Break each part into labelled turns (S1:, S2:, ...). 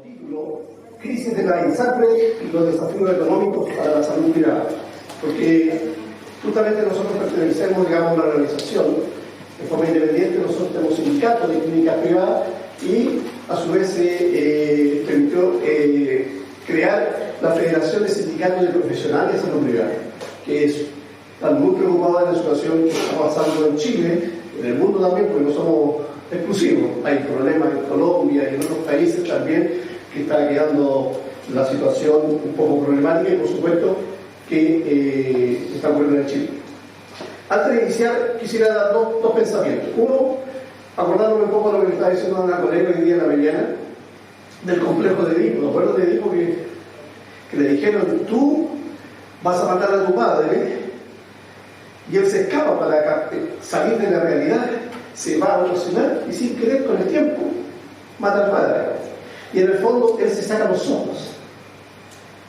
S1: título, crisis de la INSAPRE y los desafíos económicos para la salud privada, porque justamente nosotros pertenecemos, digamos, a una organización de forma independiente. Nosotros tenemos sindicatos de clínicas privadas y a su vez se permitió crear la Federación de Sindicatos de Profesionales de Salud Privada, que están muy preocupados de la situación que está pasando en Chile, en el mundo también, porque no somos exclusivos. Hay problemas en Colombia y en otros países también que está quedando la situación un poco problemática, y por supuesto que está ocurriendo en Chile. Antes de iniciar, quisiera dar dos pensamientos. Uno, acordándome un poco de lo que estaba diciendo una colega hoy día en la mañana, del complejo de Edipo. ¿De acuerdo? De Edipo que le dijeron: tú vas a matar a tu padre, y él se escapa para salir de la realidad, se va a otra ciudad y sin querer, con el tiempo, mata al padre. Y en el fondo él se saca los ojos.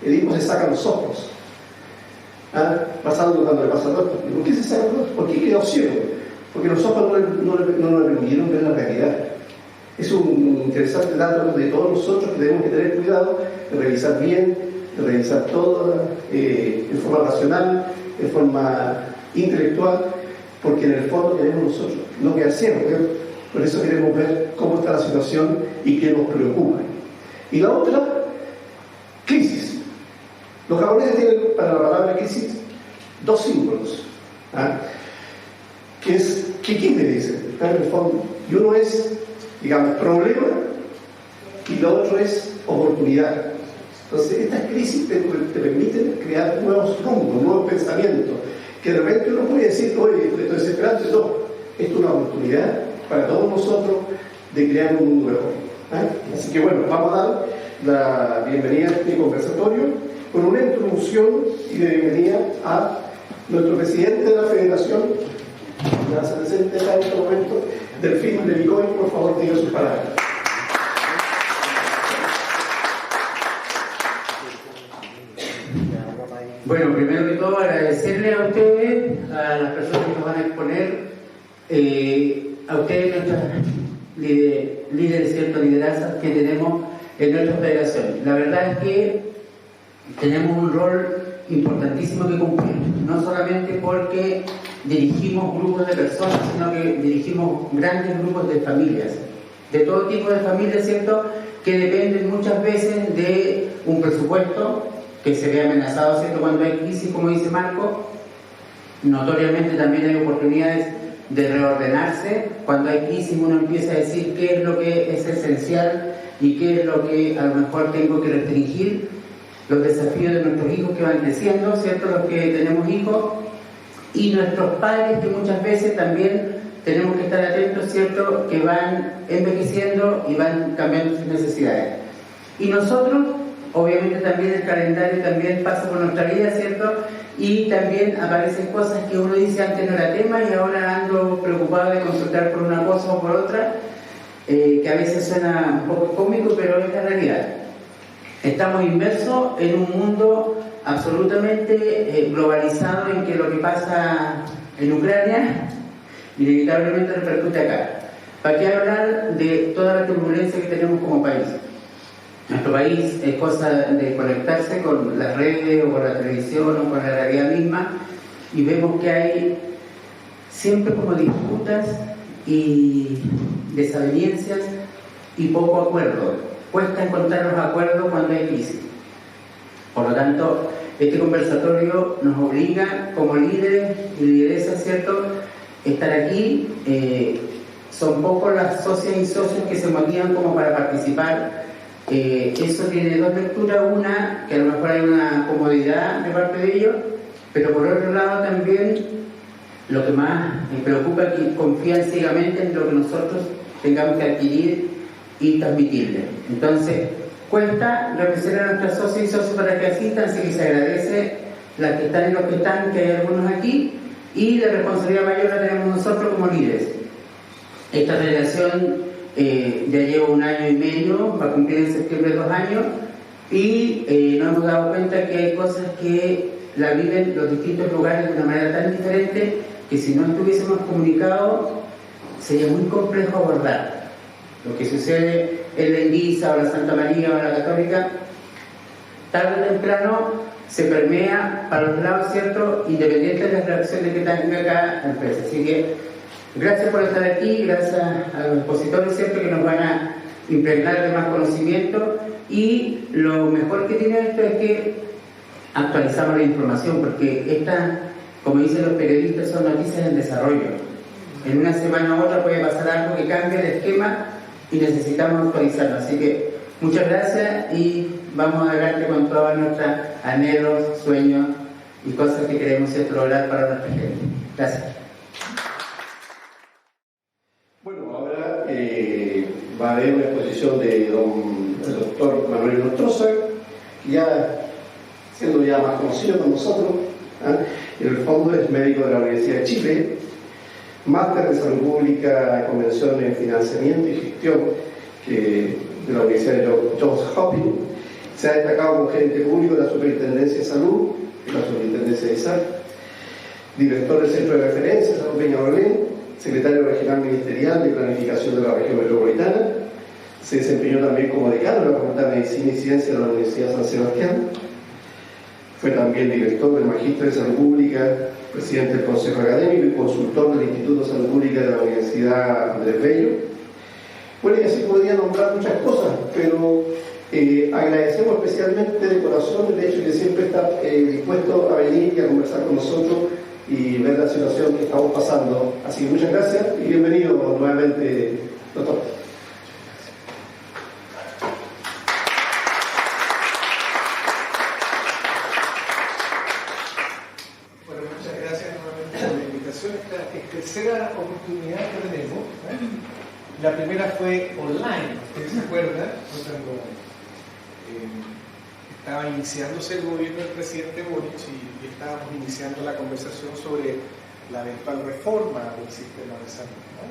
S1: Edipo se saca los ojos. Pasando cuando le pasa todo esto. ¿Por qué se saca los ojos? ¿Por qué quedó ciego? Porque los ojos no le permitieron ver la realidad. Es un interesante dato de todos nosotros, que tenemos que tener cuidado de revisar bien, de revisar todo de forma racional, de forma intelectual, porque en el fondo queremos nosotros no quedar ciegos. Por eso queremos ver cómo está la situación y qué nos preocupa. Y la otra, crisis. Los japoneses tienen para la palabra crisis dos símbolos, que es kikime, dicen, en el fondo. Y uno es, digamos, problema, y lo otro es oportunidad. Entonces, estas crisis te permiten crear nuevos rumbos, nuevos pensamientos, que de repente uno puede decir: oye, estoy desesperado. No, esto es una oportunidad para todos nosotros de crear un mundo mejor. Así que bueno, vamos a dar la bienvenida a este conversatorio con una introducción y de bienvenida a nuestro presidente de la Federación, que se presenta acá en este momento, Delfín Levicoy. Por favor, diga sus palabras.
S2: Bueno, primero que todo agradecerle a ustedes, a las personas que nos van a exponer, a ustedes, nuestras líderes, ciertos liderazas que tenemos en nuestra federación. La verdad es que tenemos un rol importantísimo que cumplir, no solamente porque dirigimos grupos de personas, sino que dirigimos grandes grupos de familias, de todo tipo de familias, ¿cierto?, que dependen muchas veces de un presupuesto que se ve amenazado, ¿cierto?, cuando hay crisis, como dice Marco. Notoriamente también hay oportunidades de reordenarse. Cuando hay crisis uno empieza a decir qué es lo que es esencial y qué es lo que a lo mejor tengo que restringir. Los desafíos de nuestros hijos que van creciendo, ¿cierto?, los que tenemos hijos, y nuestros padres, que muchas veces también tenemos que estar atentos, ¿cierto?, que van envejeciendo y van cambiando sus necesidades. Y nosotros, obviamente, también el calendario también pasa por nuestra vida, ¿cierto?, y también aparecen cosas que uno dice: antes no era tema y ahora ando preocupado de consultar por una cosa o por otra, que a veces suena un poco cómico, pero es la realidad. Estamos inmersos en un mundo absolutamente globalizado, en que lo que pasa en Ucrania inevitablemente repercute acá. ¿Para qué hablar de toda la turbulencia que tenemos como país? Nuestro país es cosa de conectarse con las redes o con la televisión o con la realidad misma, y vemos que hay siempre como disputas y desavenencias y poco acuerdo. Cuesta encontrar los acuerdos cuando hay crisis. Por lo tanto, este conversatorio nos obliga como líderes y lideresas, ¿cierto?, estar aquí. Son pocos las socias y socios que se motivan como para participar. Eso tiene dos lecturas: una, que a lo mejor hay una comodidad de parte de ellos, pero por otro lado también lo que más me preocupa es que confían ciegamente en lo que nosotros tengamos que adquirir y transmitirles. Entonces, cuesta representar a nuestras socias y socios para que asistan, así que se agradece las que están y los que están, que hay algunos aquí, y la responsabilidad mayor la tenemos nosotros como líderes. Esta federación ya lleva 1 año y medio, va a cumplir en septiembre 2 años, y nos hemos dado cuenta que hay cosas que la viven los distintos lugares de una manera tan diferente que si no estuviésemos comunicados sería muy complejo abordar. Lo que sucede en la Indisa o la Santa María o la Católica, tarde o temprano se permea para los lados, ¿cierto? Independiente de las reacciones que tenga cada empresa. Así que gracias por estar aquí, gracias a los expositores, ¿cierto? Que nos van a impregnar de más conocimiento, y lo mejor que tiene esto es que actualizamos la información, porque esta, como dicen los periodistas, son noticias en desarrollo. En una semana u otra puede pasar algo que cambie el esquema y necesitamos actualizarlo. Así que muchas gracias y vamos adelante con todos nuestros anhelos, sueños y cosas que queremos lograr para nuestra gente. Gracias.
S1: Bueno, ahora va a haber una exposición de el doctor Manuel Nostroza, ya siendo ya más conocido con nosotros. En el fondo es médico de la Universidad de Chile, máster de salud pública, convención en financiamiento y gestión de la Universidad de Johns Hopkins. Se ha destacado como gerente público de la Superintendencia de Salud, de la Superintendencia de Salud, director del Centro de Referencia de Salud Peñalolén, secretario regional ministerial de planificación de la región metropolitana. Se desempeñó también como decano de la Facultad de Medicina y Ciencia de la Universidad de San Sebastián. Fue también director del Magíster de Salud Pública, presidente del Consejo Académico y consultor del Instituto de Salud Pública de la Universidad Andrés Bello. Bueno, y así podría nombrar muchas cosas, pero agradecemos especialmente de corazón el hecho de que siempre está dispuesto a venir y a conversar con nosotros y ver la situación que estamos pasando. Así que muchas gracias y bienvenido nuevamente, doctor.
S3: Esta es tercera oportunidad que tenemos. La primera fue online, ustedes se acuerdan, cuando estaba iniciándose el gobierno del presidente Boric y estábamos iniciando la conversación sobre la eventual reforma del sistema de salud, ¿no?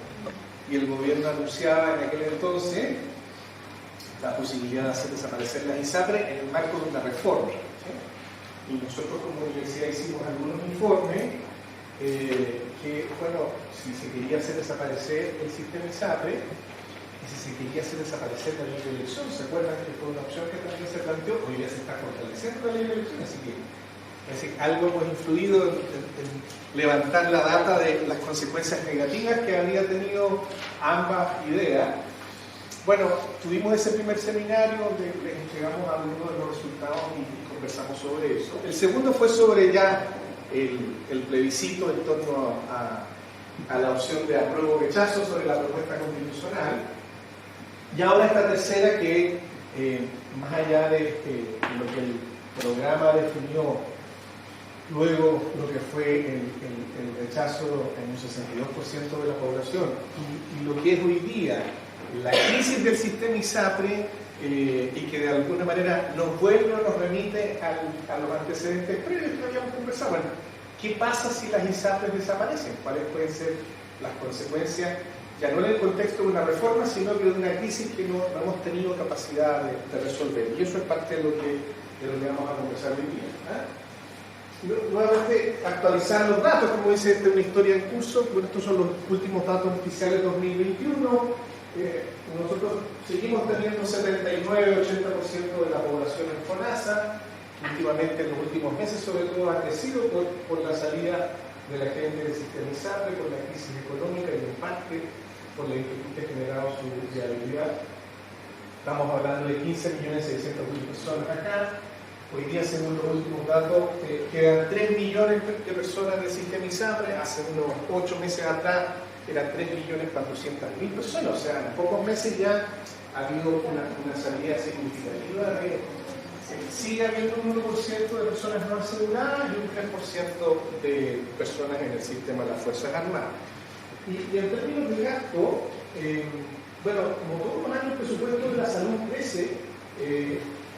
S3: Y el gobierno anunciaba en aquel entonces la posibilidad de hacer desaparecer las ISAPRE en el marco de una reforma, ¿sí? Y nosotros como universidad hicimos algunos informes que, bueno, si se quería hacer desaparecer el sistema ISAPRE y si se quería hacer desaparecer la ley de elección, ¿se acuerdan que fue una opción que también se planteó? Hoy ya se está fortaleciendo la ley de elección, así que algo hemos influido en levantar la data de las consecuencias negativas que había tenido ambas ideas. Bueno, tuvimos ese primer seminario donde les entregamos algunos de los resultados y conversamos sobre eso. El segundo fue sobre ya el plebiscito en torno a la opción de apruebo o rechazo sobre la propuesta constitucional. Y ahora esta tercera que, más allá de lo que el programa definió, luego lo que fue el rechazo en un 62% de la población y lo que es hoy día la crisis del sistema ISAPRE, y que de alguna manera nos vuelve o nos remite a los antecedentes previos que habíamos conversado. Bueno, ¿qué pasa si las ISAPRES desaparecen? ¿Cuáles pueden ser las consecuencias, ya no en el contexto de una reforma, sino que de una crisis que no hemos tenido capacidad de resolver? Y eso es parte de lo que vamos a conversar hoy día. Nuevamente, actualizar los datos, como dice, esta es una historia en curso. Bueno, estos son los últimos datos oficiales 2021. Nosotros seguimos teniendo 79-80% de la población en FONASA. Últimamente, en los últimos meses, sobre todo, ha crecido por la salida de la gente del sistema ISAPRE, por la crisis económica y en parte por la inquietud que ha generado su viabilidad. Estamos hablando de 15.600.000 personas acá. Hoy día, según los últimos datos, quedan 3 millones de personas del sistema ISAPRE. Hace unos 8 meses atrás eran 3.400.000 personas. O sea, en pocos meses ya ha habido una salida significativa. Sigue habiendo un 1% de personas no aseguradas y un 3% de personas en el sistema de las Fuerzas Armadas. Y en términos de gasto, bueno, como todos los años el presupuesto de la salud crece,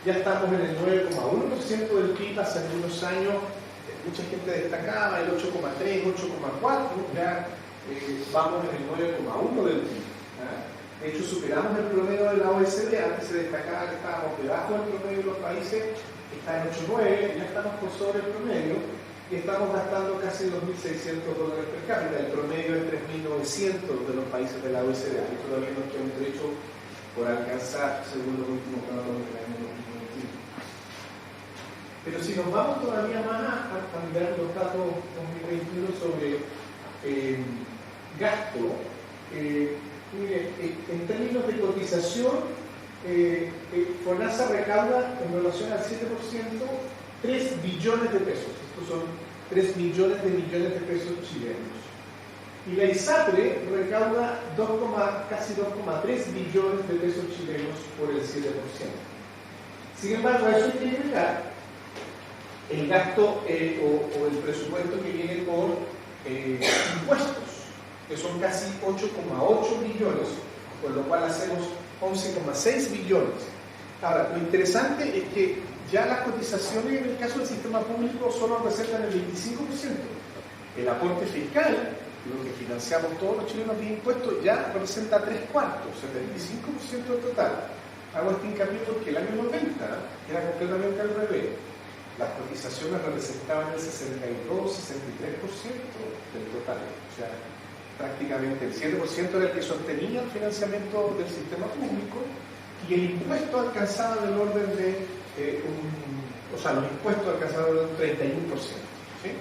S3: ya estamos en el 9,1% del PIB. Hace algunos años mucha gente destacaba el 8,3, 8,4, ya vamos en el 9,1 del PIB. De hecho, superamos el promedio de la OECD. Antes se destacaba que estábamos debajo del promedio de los países, está en 8,9, ya estamos por sobre el promedio y estamos gastando casi $2.600 per cápita. El promedio es 3.900 de los países de la OECD. Ahí todavía nos queda un trecho por alcanzar según los últimos datos del año 2021. Pero si nos vamos todavía más a mirar los datos 2021 sobre gasto, mire, en términos de cotización, FONASA recauda en relación al 7% 3 billones de pesos. Estos son 3 millones de pesos chilenos. Y la ISAPRE recauda casi 2,3 billones de pesos chilenos por el 7%. Sin embargo, a eso hay que agregar el gasto o el presupuesto que viene por impuestos, que son casi 8,8 billones, con lo cual hacemos 11,6 billones. Ahora, lo interesante es que ya las cotizaciones en el caso del sistema público solo representan el 25%. El aporte fiscal, lo que financiamos todos los chilenos de impuestos, ya representa 3/4, 75% del total. Hago este hincapié porque el año 90 era completamente al revés. Las cotizaciones representaban el 62-63% del total. O sea, prácticamente el 7% era el que sostenía el financiamiento del sistema público y el impuesto alcanzaba del orden de los impuestos alcanzaban un 31%. ¿Sí?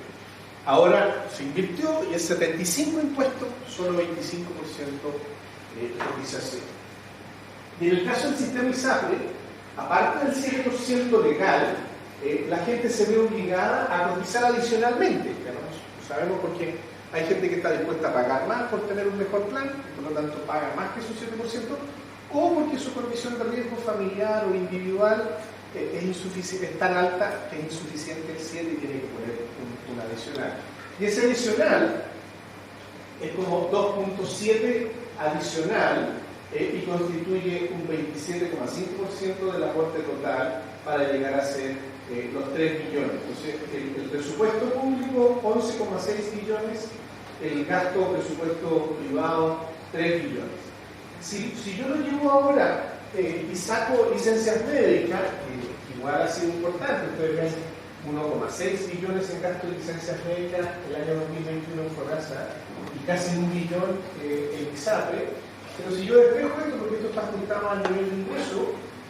S3: Ahora se invirtió y es 75% impuestos, solo 25% cotización. Y en el caso del sistema ISAPRE, aparte del 7% legal, la gente se ve obligada a cotizar adicionalmente. No sabemos por qué. Hay gente que está dispuesta a pagar más por tener un mejor plan, por lo tanto paga más que su 7%, o porque su condición de riesgo familiar o individual es tan alta que es insuficiente el 7 y tiene que poner un adicional. Y ese adicional es como 2.7 adicional y constituye un 27,5% del aporte total para llegar a ser los 3 billones. Entonces, el presupuesto público, 11,6 billones, el gasto presupuesto privado, 3 billones. Si yo lo llevo ahora y saco licencias médicas, igual ha sido importante, ustedes ven 1,6 billones en gasto de licencias médicas el año 2021 en FONASA y casi 1 billón en ISAPRE, pero si yo despejo esto, porque esto está apuntado al nivel de ingreso,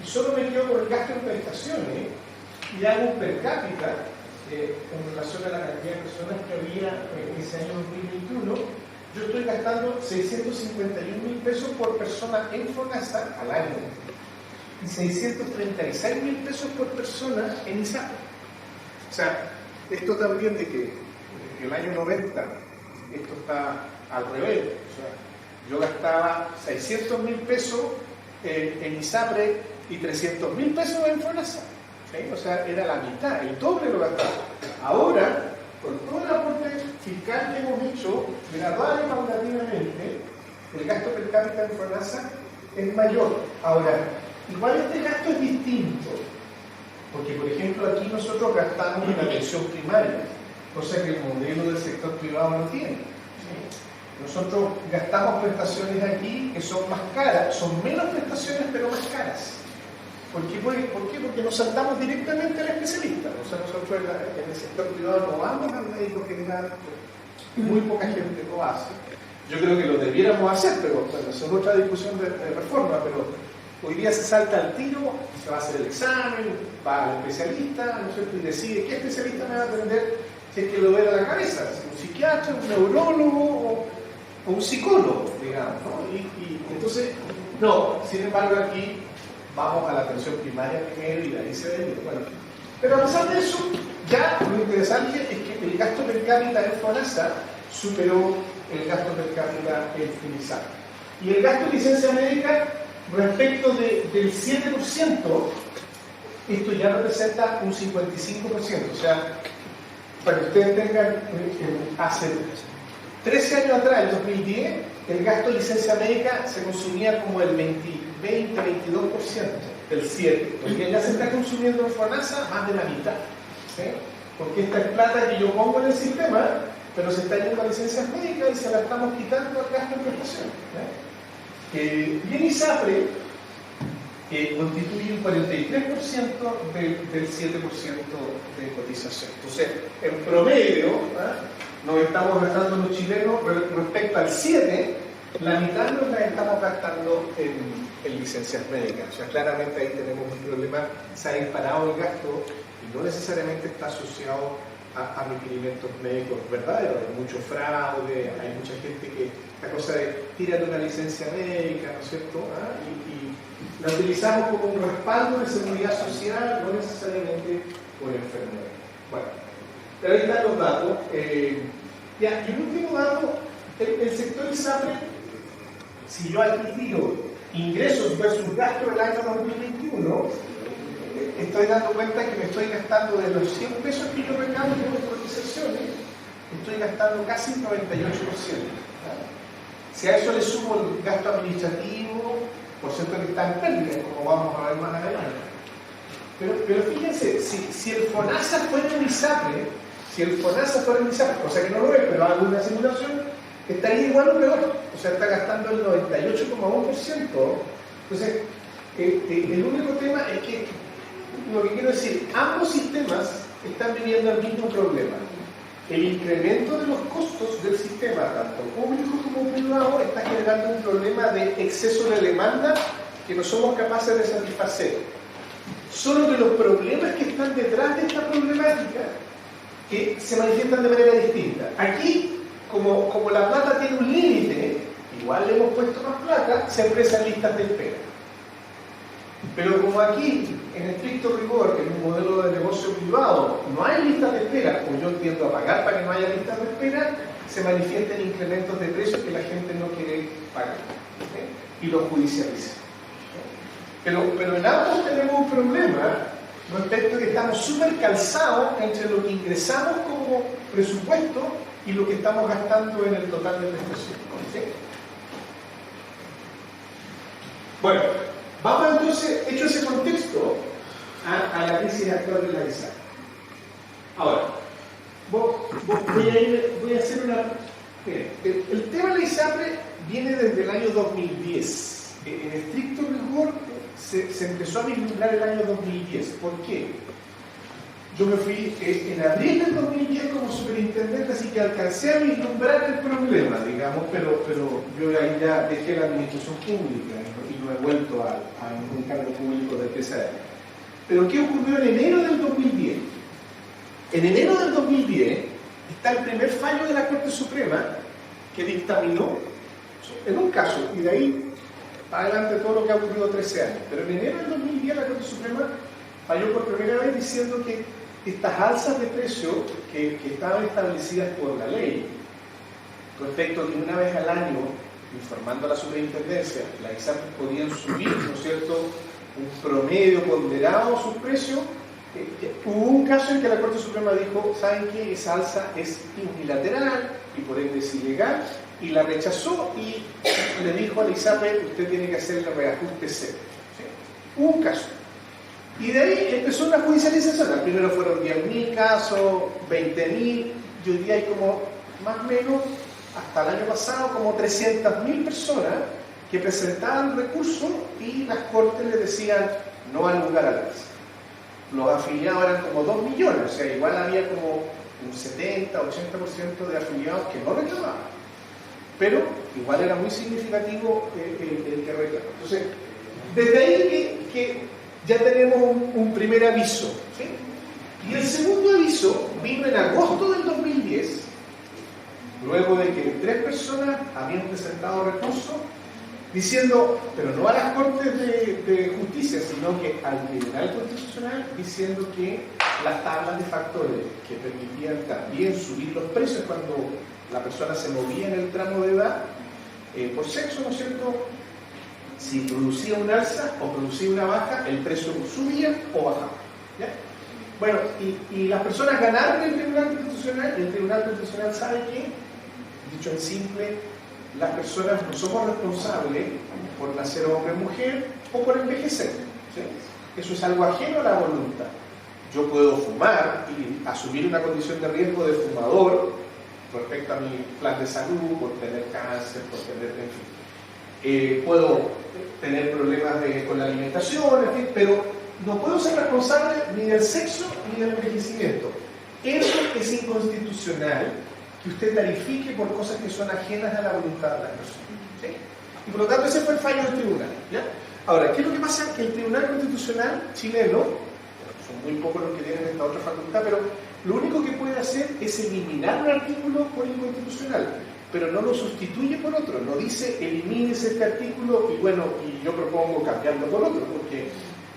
S3: y solo me quedo con el gasto en prestaciones, y hago un per cápita en relación a la cantidad de personas que había en ese año 2021, yo estoy gastando 651.000 pesos por persona en FONASA al año y 636.000 pesos por persona en ISAPRE. O sea, esto también de que en el año 90 esto está al revés. O sea, yo gastaba 600.000 pesos en ISAPRE y 300.000 pesos en FONASA. ¿Sí? O sea, era la mitad, el doble lo gastaba. Ahora, con todo el aporte fiscal que hemos hecho, gradual y paulatinamente, el gasto per cápita en FONASA es mayor. Ahora, igual este gasto es distinto, porque por ejemplo aquí nosotros gastamos en la atención primaria, cosa que el modelo del sector privado no tiene. ¿Sí? Nosotros gastamos prestaciones aquí que son más caras, son menos prestaciones pero más caras. ¿Por qué? Porque nos saltamos directamente al especialista. O sea, nosotros en el sector privado no vamos al médico general, muy poca gente lo hace. Yo creo que lo debiéramos hacer, pero bueno, eso es otra discusión de reforma, pero hoy día se salta al tiro, se va a hacer el examen, va al especialista, ¿no es cierto? Y decide qué especialista me va a atender si es que lo ve a la cabeza, si un psiquiatra, un neurólogo o un psicólogo, digamos, ¿no? Y entonces, no, sin embargo aquí vamos a la atención primaria primero y de ahí se ve. Bueno, pero a pesar de eso, ya lo interesante es que el gasto per cápita en FONASA superó el gasto per cápita en ISAPRE. Y el gasto de licencia médica respecto del 7%, esto ya representa un 55%. O sea, para que ustedes tengan, hace 13 años atrás, en 2010, el gasto de licencia médica se consumía como el 20-22% del 7%. Porque ya se está consumiendo en FONASA más de la mitad. ¿Sí? Porque esta es plata que yo pongo en el sistema, pero se está yendo a licencias médicas y se la estamos quitando al gasto en prestaciones. Y en ISAPRE constituye un 43% del 7% de cotización. Entonces, en promedio, nos estamos gastando los chilenos respecto al 7%, La mitad nos la estamos gastando en licencias médicas. O sea, claramente ahí tenemos un problema. Se ha disparado el gasto y no necesariamente está asociado a requerimientos médicos verdaderos. Hay mucho fraude, hay mucha gente que la cosa de tírate una licencia médica, ¿no es cierto? Y la utilizamos como un respaldo de seguridad social, no necesariamente por enfermedad. Bueno, pero ahí están los datos. Y el último dato, el sector ISAPRE, si yo aquí tiro ingresos versus gasto del año 2021, estoy dando cuenta que me estoy gastando de los 100 pesos que yo recaudo por cotizaciones, estoy gastando casi el 98%. Si a eso le sumo el gasto administrativo, por cierto que está en pérdida, como vamos a ver más adelante. Pero fíjense, si el FONASA fuera un ISAPRE, cosa que no lo es, pero hago una simulación, estaría igual o peor. O sea, está gastando el 98,1%. Entonces, el único tema es que, lo que quiero decir, ambos sistemas están viviendo el mismo problema. El incremento de los costos del sistema, tanto público como privado, está generando un problema de exceso de demanda que no somos capaces de satisfacer. Solo que los problemas que están detrás de esta problemática que se manifiestan de manera distinta. Aquí, como la plata tiene un límite, igual le hemos puesto más plata, se expresan listas de espera. Pero como aquí, en estricto rigor, en un modelo de negocio privado, no hay listas de espera, o yo tiendo a pagar para que no haya listas de espera, se manifiestan incrementos de precios que la gente no quiere pagar, y lo judicializa. Pero en ambos tenemos un problema respecto a que estamos súper calzados entre lo que ingresamos como presupuesto y lo que estamos gastando en el total de prestación. ¿Sí? Bueno, vamos entonces, hecho ese contexto, a la crisis actual de la ISAPRE. Ahora, voy a hacer una... Miren, el tema de la ISAPRE viene desde el año 2010. En estricto rigor, se empezó a vislumbrar el año 2010. ¿Por qué? Yo me fui en abril del 2010 como superintendente, así que alcancé a vislumbrar el problema, digamos, pero yo ahí ya dejé la administración pública y no he vuelto a ningún cargo público desde esa época. Pero ¿qué ocurrió en enero del 2010? En enero del 2010 está el primer fallo de la Corte Suprema que dictaminó en un caso, y de ahí para adelante todo lo que ha ocurrido 13 años. Pero en enero del 2010 la Corte Suprema falló por primera vez diciendo que estas alzas de precio que estaban establecidas por la ley, respecto a que una vez al año, informando a la superintendencia, las ISAPRE podían subir, ¿no es cierto?, un promedio ponderado a sus precios. Hubo un caso en que la Corte Suprema dijo, ¿saben qué? Esa alza es unilateral y por ende es ilegal, y la rechazó y le dijo a la ISAPRE, usted tiene que hacer el reajuste cero. ¿Sí? Hubo un caso. Y de ahí empezó una judicialización. Primero fueron 10.000 casos, 20.000, y hoy día hay como, más o menos, hasta el año pasado, como 300.000 personas que presentaban recursos y las cortes les decían, no al lugar al alza. Los afiliados eran como 2 millones, o sea, igual había como un 70-80% de afiliados que no reclamaban. Pero igual era muy significativo el que reclama. Entonces, desde ahí que ya tenemos un primer aviso. ¿Sí? Y el segundo aviso vino en agosto del 2010, luego de que 3 personas habían presentado recursos diciendo, pero no a las Cortes de Justicia, sino que al Tribunal Constitucional, diciendo que las tablas de factores que permitían también subir los precios cuando la persona se movía en el tramo de edad, por sexo, ¿no es cierto?, si producía un alza o producía una baja, el precio subía o bajaba. ¿Ya? Bueno, y las personas ganaron en el Tribunal Constitucional, y el Tribunal Constitucional sabe que, dicho en simple, las personas no somos responsables por nacer hombre o mujer o por envejecer. ¿Sí? Eso es algo ajeno a la voluntad. Yo puedo fumar y asumir una condición de riesgo de fumador respecto a mi plan de salud, por tener cáncer, por tener, en fin. Puedo tener problemas con la alimentación, en fin, pero no puedo ser responsable ni del sexo ni del envejecimiento. Eso es inconstitucional que usted tarifique por cosas que son ajenas a la voluntad de las personas. ¿Sí? Y por lo tanto ese fue el fallo del tribunal. ¿Ya? Ahora, ¿qué es lo que pasa? Que el Tribunal Constitucional chileno, son muy pocos los que tienen esta otra facultad, pero lo único que puede hacer es eliminar un artículo por inconstitucional, pero no lo sustituye por otro, no dice elimines este artículo y bueno, y yo propongo cambiarlo por otro, porque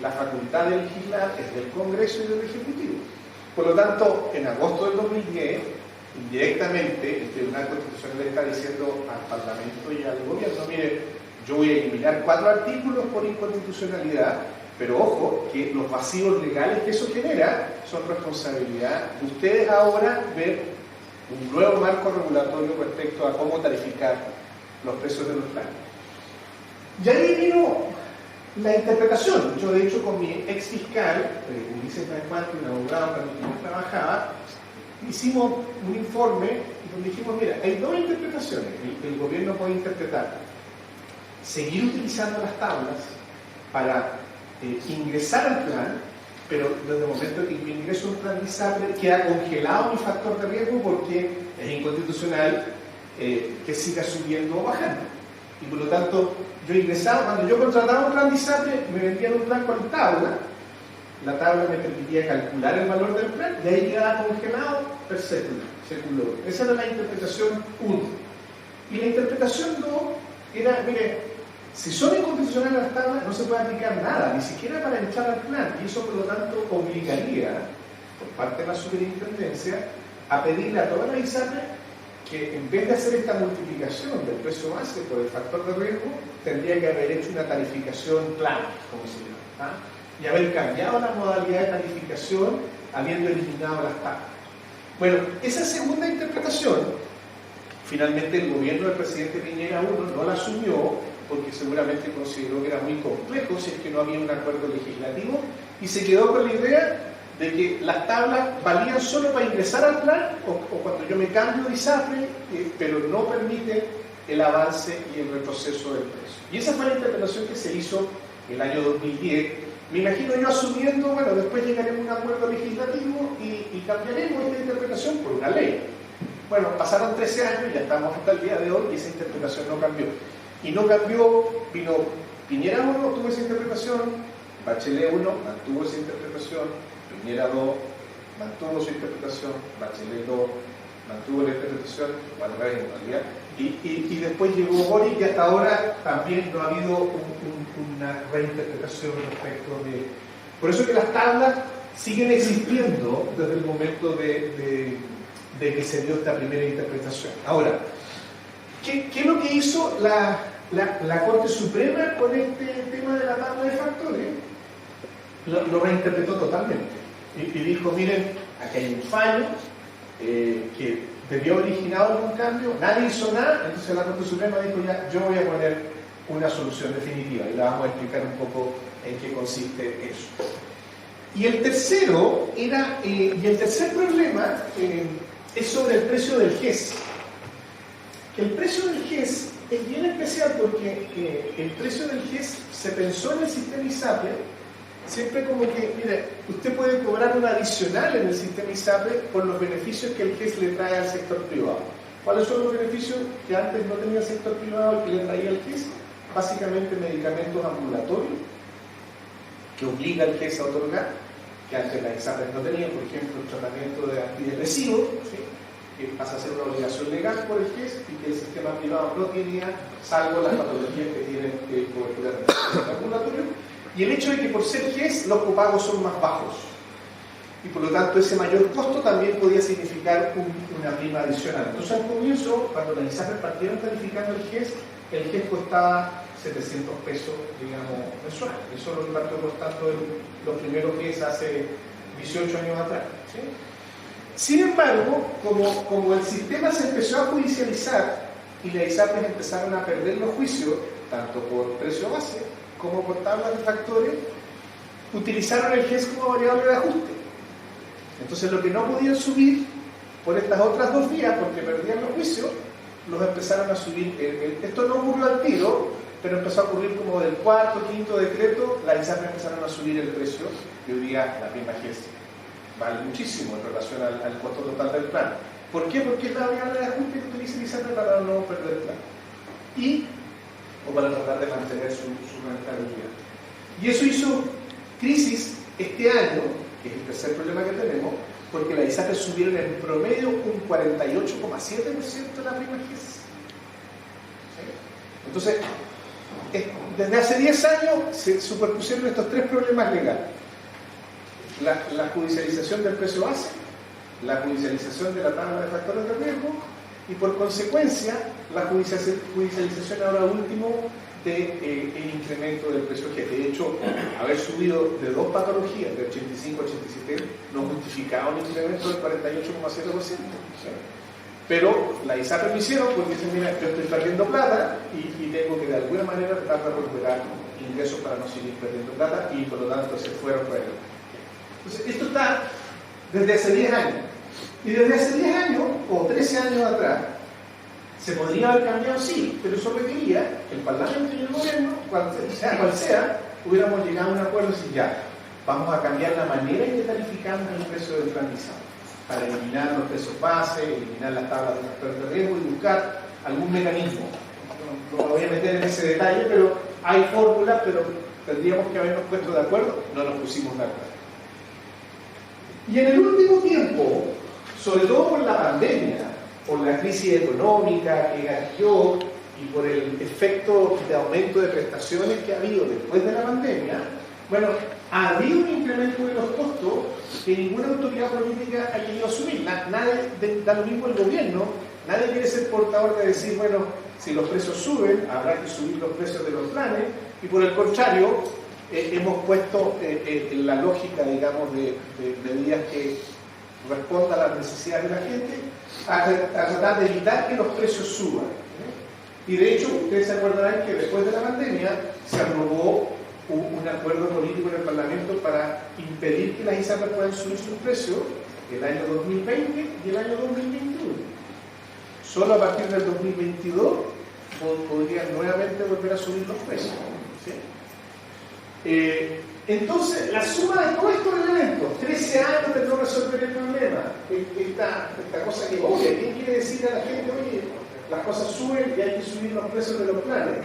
S3: la facultad de legislar es del Congreso y del Ejecutivo. Por lo tanto, en agosto del 2010, indirectamente, el Tribunal Constitucional le está diciendo al Parlamento y al Gobierno, mire, yo voy a eliminar 4 artículos por inconstitucionalidad, pero ojo, que los vacíos legales que eso genera son responsabilidad de ustedes ahora ver un nuevo marco regulatorio respecto a cómo tarificar los precios de los planes. Y ahí vino la interpretación. Yo, de hecho, con mi ex fiscal, Ulises Juan, un abogado con el que yo trabajaba, hicimos un informe donde dijimos, mira, hay 2 interpretaciones. El gobierno puede interpretar seguir utilizando las tablas para ingresar al plan, pero desde el momento que yo ingreso a un plan de ISAPRE queda congelado mi factor de riesgo porque es inconstitucional que siga subiendo o bajando. Y por lo tanto, yo ingresaba, cuando yo contrataba un plan de ISAPRE, me vendían un plan con tabla, la tabla me permitía calcular el valor del plan, y ahí quedaba congelado per século. Esa era la interpretación 1. Y la interpretación 2 era, mire, si son inconstitucionales las tablas, no se puede aplicar nada, ni siquiera para echar al plan, y eso por lo tanto obligaría, por parte de la superintendencia, a pedirle a todas las ISAPRE que en vez de hacer esta multiplicación del precio base por el factor de riesgo, tendría que haber hecho una tarificación plan, como se llama, y haber cambiado la modalidad de tarificación habiendo eliminado las tablas. Bueno, esa segunda interpretación, finalmente el gobierno del presidente Piñera I no la asumió, porque seguramente consideró que era muy complejo si es que no había un acuerdo legislativo, y se quedó con la idea de que las tablas valían solo para ingresar al plan o cuando yo me cambio de ISAPRE, pero no permite el avance y el retroceso del precio. Y esa fue la interpretación que se hizo el año 2010. Me imagino yo asumiendo, bueno, después llegaremos a un acuerdo legislativo y cambiaremos esta interpretación por una ley. Bueno, pasaron 13 años y ya estamos hasta el día de hoy y esa interpretación no cambió. Y no cambió, vino Piñera 1, tuvo esa interpretación, Bachelet 1 mantuvo esa interpretación, Piñera 2 mantuvo su interpretación, Bachelet 2 mantuvo la interpretación, bueno, en realidad, y después llegó Boric y hasta ahora también no ha habido una reinterpretación respecto de... Por eso que las tablas siguen existiendo desde el momento de que se dio esta primera interpretación. Ahora, ¿qué es lo que hizo la Corte Suprema con este tema de la tabla de factores? Lo reinterpretó totalmente y dijo, miren, aquí hay un fallo que debió haber originado algún cambio, nadie hizo nada, entonces la Corte Suprema dijo, ya, yo voy a poner una solución definitiva y la vamos a explicar un poco en qué consiste eso. Y el tercero era, y el tercer problema es sobre el precio del GES. Que el precio del GES es bien especial porque el precio del GES se pensó en el sistema ISAPRE siempre como que, mire, usted puede cobrar un adicional en el sistema ISAPRE por los beneficios que el GES le trae al sector privado. ¿Cuáles son los beneficios que antes no tenía el sector privado y que le traía el GES? Básicamente medicamentos ambulatorios que obliga al GES a otorgar, que antes la ISAPRE no tenía, por ejemplo, el tratamiento de antidepresivos, ¿sí?, que pasa a ser una obligación legal por el GES y que el sistema privado no tenía, salvo las patologías que tienen cobertura de tratamiento ambulatorio. Y el hecho de que por ser GES los copagos son más bajos y por lo tanto ese mayor costo también podía significar una prima adicional. Entonces al comienzo, cuando las ISAPRE partieron tarificando el GES costaba 700 pesos, digamos, mensual. Eso lo partió costando los primeros GES hace 18 años atrás, ¿sí? Sin embargo, como el sistema se empezó a judicializar y las ISAPRES empezaron a perder los juicios, tanto por precio base como por tablas de factores, utilizaron el GES como variable de ajuste. Entonces lo que no podían subir por estas otras dos vías, porque perdían los juicios, los empezaron a subir. Esto no ocurrió al tiro, pero empezó a ocurrir como del cuarto, quinto decreto, las ISAPRES empezaron a subir el precio y hoy día la prima GES vale muchísimo en relación al costo total del plan. ¿Por qué? Porque es la variable de ajuste que utiliza el ISAPRE para no perder plata. O para tratar de mantener su rentabilidad. Y eso hizo crisis este año, que es el tercer problema que tenemos, porque las ISAPRES subieron en promedio un 48,7% de la prima GES. Entonces, desde hace 10 años se superpusieron estos tres problemas legales. La judicialización del precio base, la judicialización de la tabla de factores de riesgo y por consecuencia la judicialización ahora último del incremento del precio GES. De hecho, haber subido de dos patologías, de 85 a 87, no justificaba un incremento del 48,7%. Pero la ISAPRE lo hicieron porque dicen, mira, yo estoy perdiendo plata y tengo que de alguna manera tratar de recuperar ingresos para no seguir perdiendo plata y por lo tanto se fueron para adelante. Entonces, esto está desde hace 10 años. Y desde hace 10 años o 13 años atrás, se podría haber cambiado, sí, pero eso requería que el Parlamento y el Gobierno, cual sea, hubiéramos llegado a un acuerdo y decir, ya, vamos a cambiar la manera en que tarificamos el precio del plan ISAPRE, para eliminar los precios base, eliminar las tablas de factores de riesgo y buscar algún mecanismo. No me voy a meter en ese detalle, pero hay fórmulas, pero tendríamos que habernos puesto de acuerdo, no nos pusimos de acuerdo. Y en el último tiempo, sobre todo por la pandemia, por la crisis económica que gatilló y por el efecto de aumento de prestaciones que ha habido después de la pandemia, bueno, ha habido un incremento de los costos que ninguna autoridad política ha querido asumir. Nadie, da lo mismo el gobierno, nadie quiere ser portador de decir, bueno, si los precios suben, habrá que subir los precios de los planes, y por el contrario, hemos puesto en la lógica, digamos, de medidas que respondan a las necesidades de la gente, a tratar de evitar que los precios suban. Y de hecho, ustedes se acordarán que después de la pandemia se aprobó un acuerdo político en el Parlamento para impedir que las ISAPRES puedan subir sus precios el año 2020 y el año 2021. Solo a partir del 2022 podrían nuevamente volver a subir los precios. ¿Sí? Entonces, la suma de todos estos elementos, 13 años de no resolver el problema, esta cosa que, oye, ¿quién quiere decir a la gente, oye, las cosas suben y hay que subir los precios de los planes?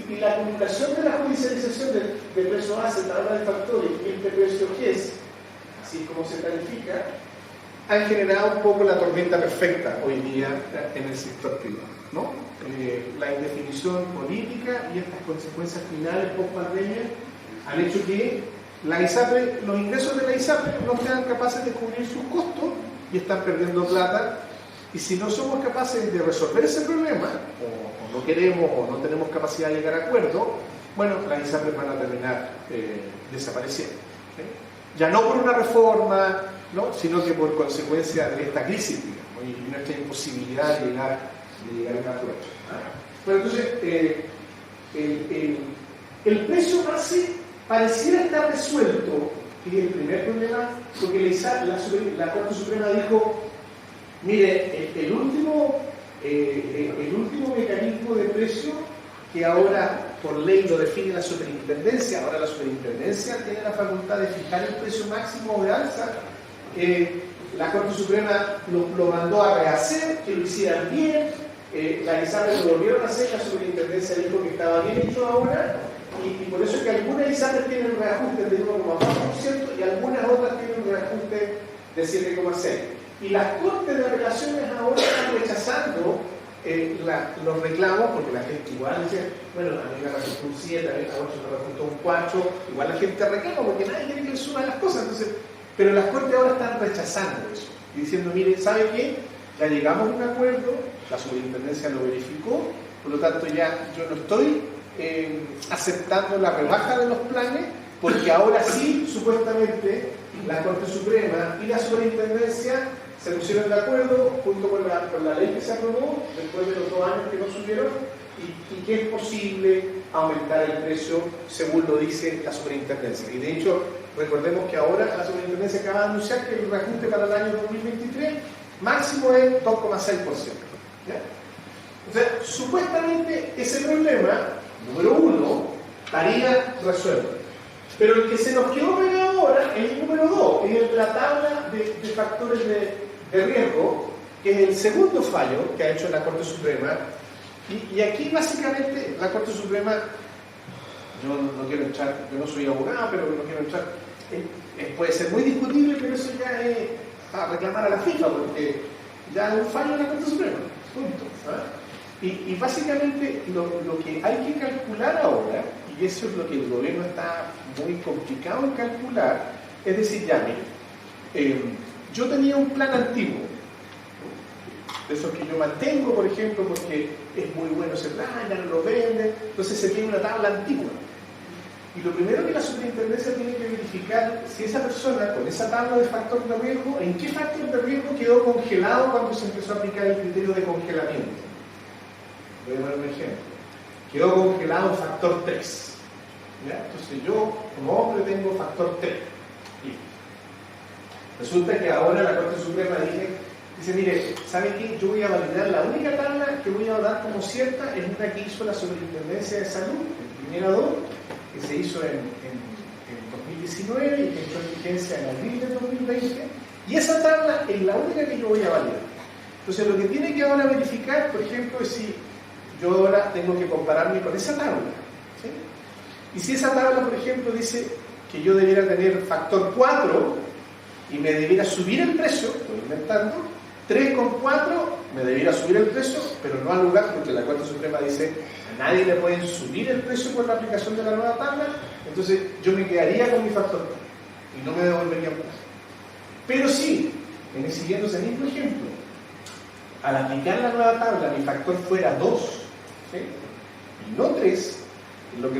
S3: Y la acumulación de la judicialización del precio base, tabla de factores y este precio GES, así como se califica, han generado un poco la tormenta perfecta hoy día en el sector privado, ¿no? La indefinición política y estas consecuencias finales post-pandemia han hecho que la ISAPRE, los ingresos de la ISAPRE no sean capaces de cubrir sus costos y están perdiendo plata. Y si no somos capaces de resolver ese problema, o no queremos o no tenemos capacidad de llegar a acuerdo, bueno, las ISAPRES van a terminar desapareciendo. ¿Sí? Ya no por una reforma, ¿no?, sino que por consecuencia de esta crisis, digamos, y nuestra imposibilidad de llegar a un acuerdo. Bueno, entonces, el precio base pareciera estar resuelto, y el primer problema, porque la Corte Suprema dijo, mire, el último mecanismo de precio que ahora por ley lo define la superintendencia, ahora la superintendencia tiene la facultad de fijar el precio máximo de alza, la Corte Suprema lo mandó a rehacer, que lo hicieran bien, la ISAPRES lo volvieron a hacer, la superintendencia dijo que estaba bien hecho ahora, y por eso es que algunas ISAPRES tienen reajustes de 1,4% y algunas otras tienen un reajuste de 7,6%. Y las Cortes de Apelaciones ahora están rechazando los reclamos, porque la gente igual dice, bueno, a mí me resultó un 7, a mí me resultó un 4, igual la gente reclama porque nadie quiere que le suban las cosas. Entonces, pero las Cortes ahora están rechazando eso y diciendo, mire, ¿sabe qué? Ya llegamos a un acuerdo, la superintendencia lo verificó, por lo tanto ya yo no estoy aceptando la rebaja de los planes, porque ahora sí, supuestamente, la Corte Suprema y la superintendencia se pusieron de acuerdo junto con la ley que se aprobó después de los 2 años que no subieron y que es posible aumentar el precio según lo dice la superintendencia. Y de hecho, recordemos que ahora la superintendencia acaba de anunciar que el reajuste para el año 2023 máximo es 2,6%. O sea, supuestamente ese problema, número 1, estaría resuelto. Pero el que se nos quedó pegado ahora es el número 2, es la tabla de factores de de riesgo, que es el segundo fallo que ha hecho la Corte Suprema. Y aquí básicamente la Corte Suprema, yo no soy abogado, pero no quiero echar, puede ser muy discutible, pero eso ya es a reclamar a la FIFA, porque ya es un fallo de la Corte Suprema, punto. Y básicamente lo que hay que calcular ahora, y eso es lo que el gobierno está muy complicado en calcular, es decir, ya miren, yo tenía un plan antiguo, de esos que yo mantengo, por ejemplo, porque es muy bueno ese plan, ya no lo venden, entonces se tiene una tabla antigua. Y lo primero que la superintendencia tiene que verificar si esa persona con esa tabla de factor de riesgo, en qué factor de riesgo quedó congelado cuando se empezó a aplicar el criterio de congelamiento. Voy a poner un ejemplo. Quedó congelado factor 3. ¿Ya? Entonces yo, como hombre, tengo factor 3. Listo. Resulta que ahora la Corte Suprema dice, mire, ¿sabe qué? Yo voy a validar la única tabla que voy a dar como cierta es una que hizo la Superintendencia de Salud, el primera 2, que se hizo en 2019 y que entró en vigencia en abril de 2020, y esa tabla es la única que yo voy a validar. Entonces lo que tiene que ahora verificar, por ejemplo, es si yo ahora tengo que compararme con esa tabla, ¿sí? Y si esa tabla, por ejemplo, dice que yo debiera tener factor 4 y me debiera subir el precio, estoy inventando, 3,4 me debiera subir el precio, pero no al lugar, porque la Corte Suprema dice a nadie le pueden subir el precio por la aplicación de la nueva tabla, entonces yo me quedaría con mi factor 4 y no me devolvería más. Pero sí, siguiendo ese mismo ejemplo, al aplicar la nueva tabla mi factor fuera 2, ¿sí? Y no 3, lo que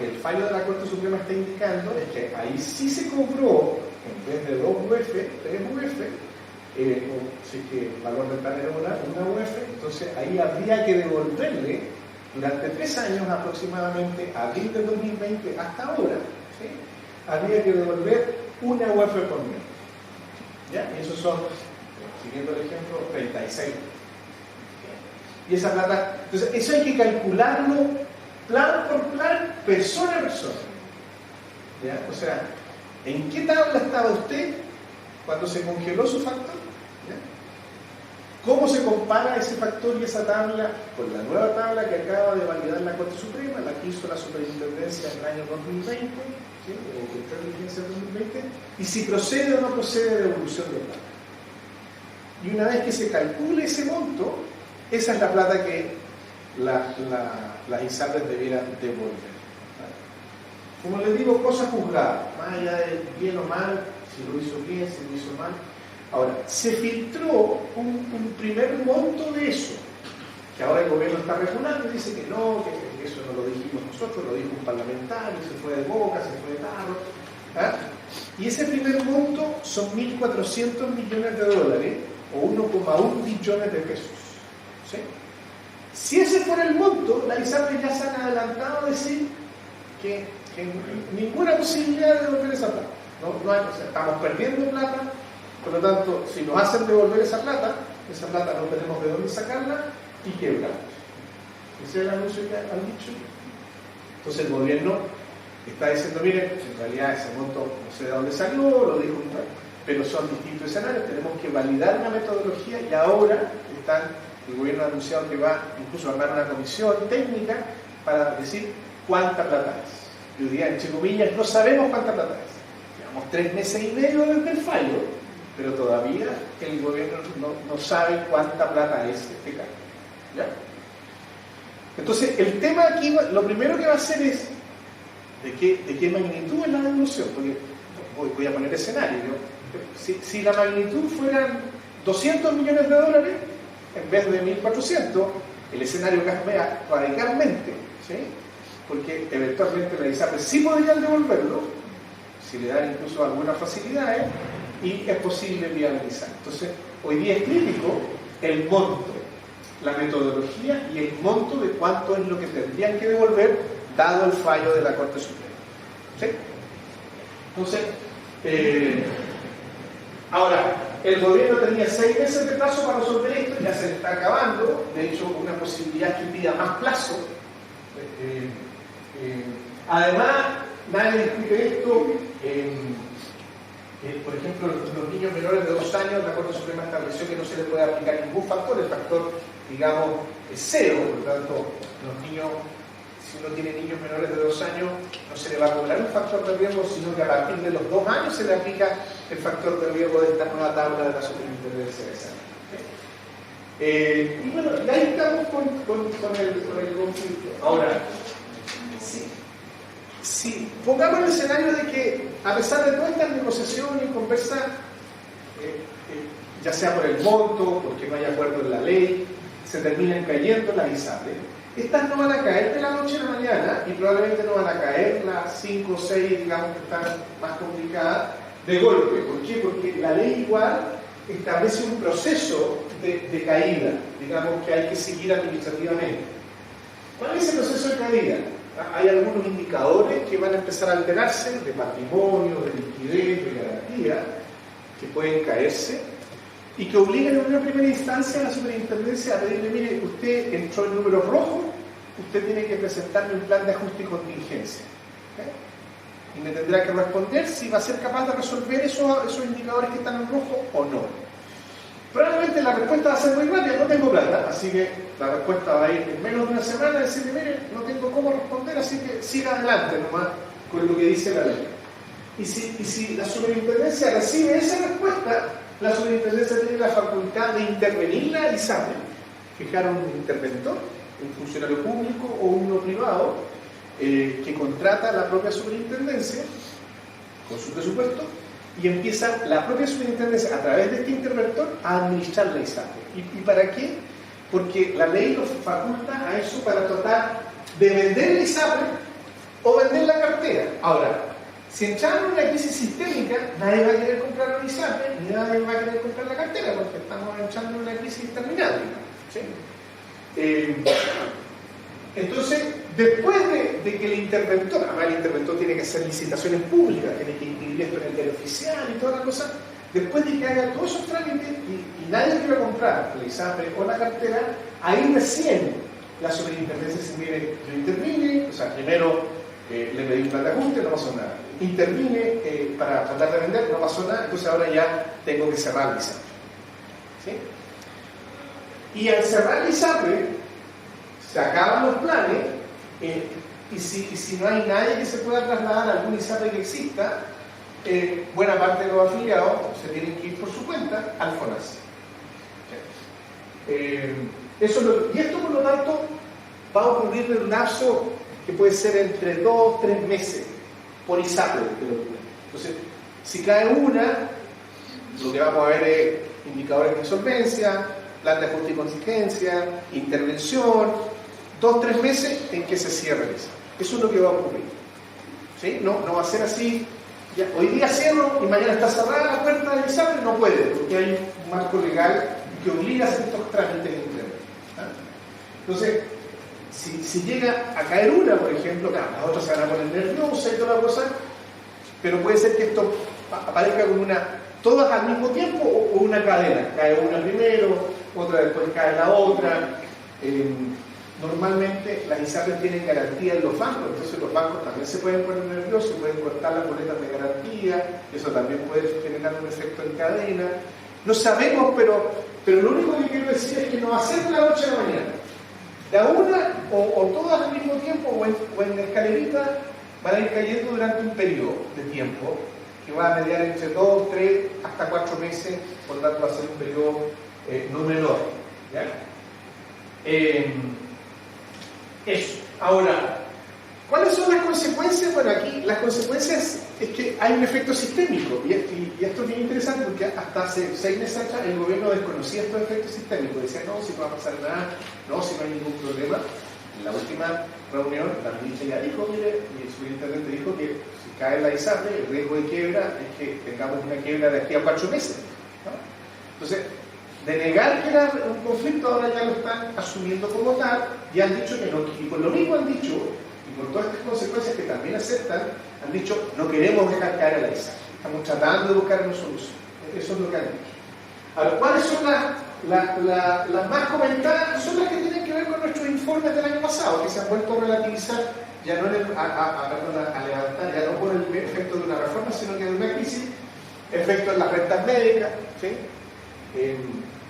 S3: el fallo de la Corte Suprema está indicando es que ahí sí se cobró, en vez de 2 UF, 3 UF, si es que el valor del plan era una UF, entonces ahí habría que devolverle durante 3 años aproximadamente, abril de 2020 hasta ahora, ¿sí? Habría que devolver una UF por mes. ¿Ya? Y esos son, siguiendo el ejemplo, 36. Y esa plata, entonces eso hay que calcularlo plan por plan, persona a persona. ¿Ya? O sea, ¿en qué tabla estaba usted cuando se congeló su factor? ¿Ya? ¿Cómo se compara ese factor y esa tabla con la nueva tabla que acaba de validar la Corte Suprema, la que hizo la Superintendencia en el año 2020, ¿sí? O que entró en vigencia en 2020, y si procede o no procede de devolución de plata? Y una vez que se calcule ese monto, esa es la plata que las ISAPRES debieran devolver. Como les digo, cosas juzgadas, más allá de bien o mal, si lo hizo bien, si lo hizo mal. Ahora, se filtró un primer monto de eso, que ahora el gobierno está regulando y dice que no, que eso no lo dijimos nosotros, lo dijo un parlamentario, se fue de boca, se fue de tarro. Y ese primer monto son 1.400 millones de dólares o 1,1 billones de pesos. ¿Sí? Si ese fuera el monto, las ISAPRES ya se han adelantado a decir que ninguna posibilidad de devolver esa plata. No hay, o sea, estamos perdiendo plata, por lo tanto, si nos hacen devolver esa plata no tenemos de dónde sacarla y quebramos. Ese es el anuncio que han dicho. Entonces el gobierno está diciendo, miren, en realidad ese monto no sé de dónde salió, lo dijo, pero son distintos escenarios, tenemos que validar una metodología y ahora el gobierno ha anunciado que va incluso a armar una comisión técnica para decir cuánta plata es. Yo diría, entre comillas, no sabemos cuánta plata es. Llevamos 3 meses y medio desde el fallo, pero todavía el gobierno no sabe cuánta plata es este cambio. ¿Ya? Entonces, el tema aquí, lo primero que va a hacer es de qué magnitud es la devolución, porque voy a poner escenario. Si la magnitud fueran 200 millones de dólares, en vez de 1.400, el escenario cambia radicalmente, ¿sí? Porque eventualmente la ISAPRES sí podrían devolverlo, si le dan incluso algunas facilidades, y es posible viabilizar. Entonces, hoy día es crítico el monto, la metodología y el monto de cuánto es lo que tendrían que devolver, dado el fallo de la Corte Suprema. ¿Sí? Entonces, ahora, el gobierno tenía 6 meses de plazo para resolver esto, ya se le está acabando, de hecho, una posibilidad que pida más plazo. Además, nadie discute esto, Por ejemplo, los niños menores de 2 años, la Corte Suprema estableció que no se le puede aplicar ningún factor, el factor, digamos, es 0, por lo tanto, los niños, si uno tiene niños menores de 2 años, no se le va a cobrar un factor de riesgo, sino que a partir de los 2 años se le aplica el factor de riesgo de esta nueva tabla de la Superintendencia de Salud. Y bueno, y ahí estamos con el conflicto. Ahora, si pongamos el escenario de que, a pesar de todas estas negociaciones y conversas, ya sea por el monto, porque no hay acuerdo en la ley, se terminan cayendo las ISAPRES, estas no van a caer de la noche a la mañana y probablemente no van a caer las 5 o 6, digamos, que están más complicadas de golpe. ¿Por qué? Porque la ley igual establece un proceso de caída, digamos, que hay que seguir administrativamente. ¿Cuál es el proceso de caída? Hay algunos indicadores que van a empezar a alterarse, de patrimonio, de liquidez, de garantía, que pueden caerse y que obligan en una primera instancia a la superintendencia a pedirle: mire, usted entró en números rojos, usted tiene que presentarme un plan de ajuste y contingencia. ¿Okay? Y me tendrá que responder si va a ser capaz de resolver esos indicadores que están en rojo o no. Probablemente la respuesta va a ser muy rápida: no tengo plata, así que la respuesta va a ir en menos de una semana, decirle: mire, no tengo cómo responder, así que siga adelante nomás con lo que dice la ley. Y si la superintendencia recibe esa respuesta, la superintendencia tiene la facultad de intervenir la ISAPRE, fijar un interventor, un funcionario público o uno privado, que contrata a la propia superintendencia con su presupuesto, y empieza la propia superintendencia a través de este interventor a administrar la ISAPRE. ¿Y para qué? Porque la ley nos faculta a eso para tratar de vender la ISAPRE o vender la cartera. Ahora, si entramos en una crisis sistémica, nadie va a querer comprar la ISAPRE ni nadie va a querer comprar la cartera, porque estamos entrando en una crisis interminable. ¿Sí? Entonces, después de que el interventor, además el interventor tiene que hacer licitaciones públicas, tiene que inscribir esto en el diario oficial y toda la cosa, después de que haga todos esos trámites y nadie quiera comprar la ISAPRE o la cartera, ahí recién la superintendencia se mire, yo intervine, o sea, primero le pedí un plan de ajuste, no pasó nada. Intervine para tratar de vender, no pasó nada, entonces ahora ya tengo que cerrar la ISAPRE. ¿Sí? Y al cerrar la ISAPRE, se acaban los planes, y si no hay nadie que se pueda trasladar a algún ISAPRE que exista, buena parte de los afiliados se tienen que ir por su cuenta al FONASA. Y esto, por lo tanto, va a ocurrir en un lapso que puede ser entre 2 o 3 meses por ISAPRE. Entonces, si cae una, lo que vamos a ver es indicadores de insolvencia, plan de ajuste y contingencia, intervención, 2 o 3 meses en que se cierre eso. Eso es lo que va a ocurrir. ¿Sí? No va a ser así. Ya, hoy día cierro y mañana está cerrada la puerta del ISAPRE, no puede, porque hay un marco legal que obliga a hacer estos trámites internos. Entonces, si llega a caer una, por ejemplo, claro, las otras se van a poner nerviosas y toda la cosa, pero puede ser que esto aparezca como todas al mismo tiempo o una cadena. Cae una primero, otra después cae la otra. Normalmente las ISAPRES tienen garantía en los bancos, entonces los bancos también se pueden poner nerviosos, pueden cortar las boletas de garantía, eso también puede generar un efecto en cadena. No sabemos, pero lo único que quiero decir es que no va a ser de la noche a la mañana. De a una o todas al mismo tiempo o en escalerita van a ir cayendo durante un periodo de tiempo que va a mediar entre 2, 3 hasta 4 meses, por lo tanto va a ser un periodo no menor. ¿Ya? Eso. Ahora, ¿cuáles son las consecuencias? Bueno, aquí las consecuencias es que hay un efecto sistémico, y esto es bien interesante porque hasta hace 6 meses atrás el gobierno desconocía estos efectos sistémicos, decía: no, si no va a pasar nada, no, si no hay ningún problema. En la última reunión, la ministra ya dijo, mire, y el subintendente dijo que si cae la ISAPRE, el riesgo de quiebra es que tengamos una quiebra de aquí a 4 meses. ¿No? Entonces, de negar que era un conflicto, ahora ya lo están asumiendo como tal, y han dicho que no, y por lo mismo han dicho, y por todas estas consecuencias que también aceptan, han dicho: no queremos dejar caer a la ISAPRE, estamos tratando de buscar una solución. Eso es lo que han dicho. Ahora, ¿cuáles son las más comentadas? Son las que tienen que ver con nuestros informes del año pasado, que se han vuelto a relativizar, ya no a levantar, ya no por el efecto de una reforma, sino que de una crisis, efecto en las rentas médicas, ¿sí?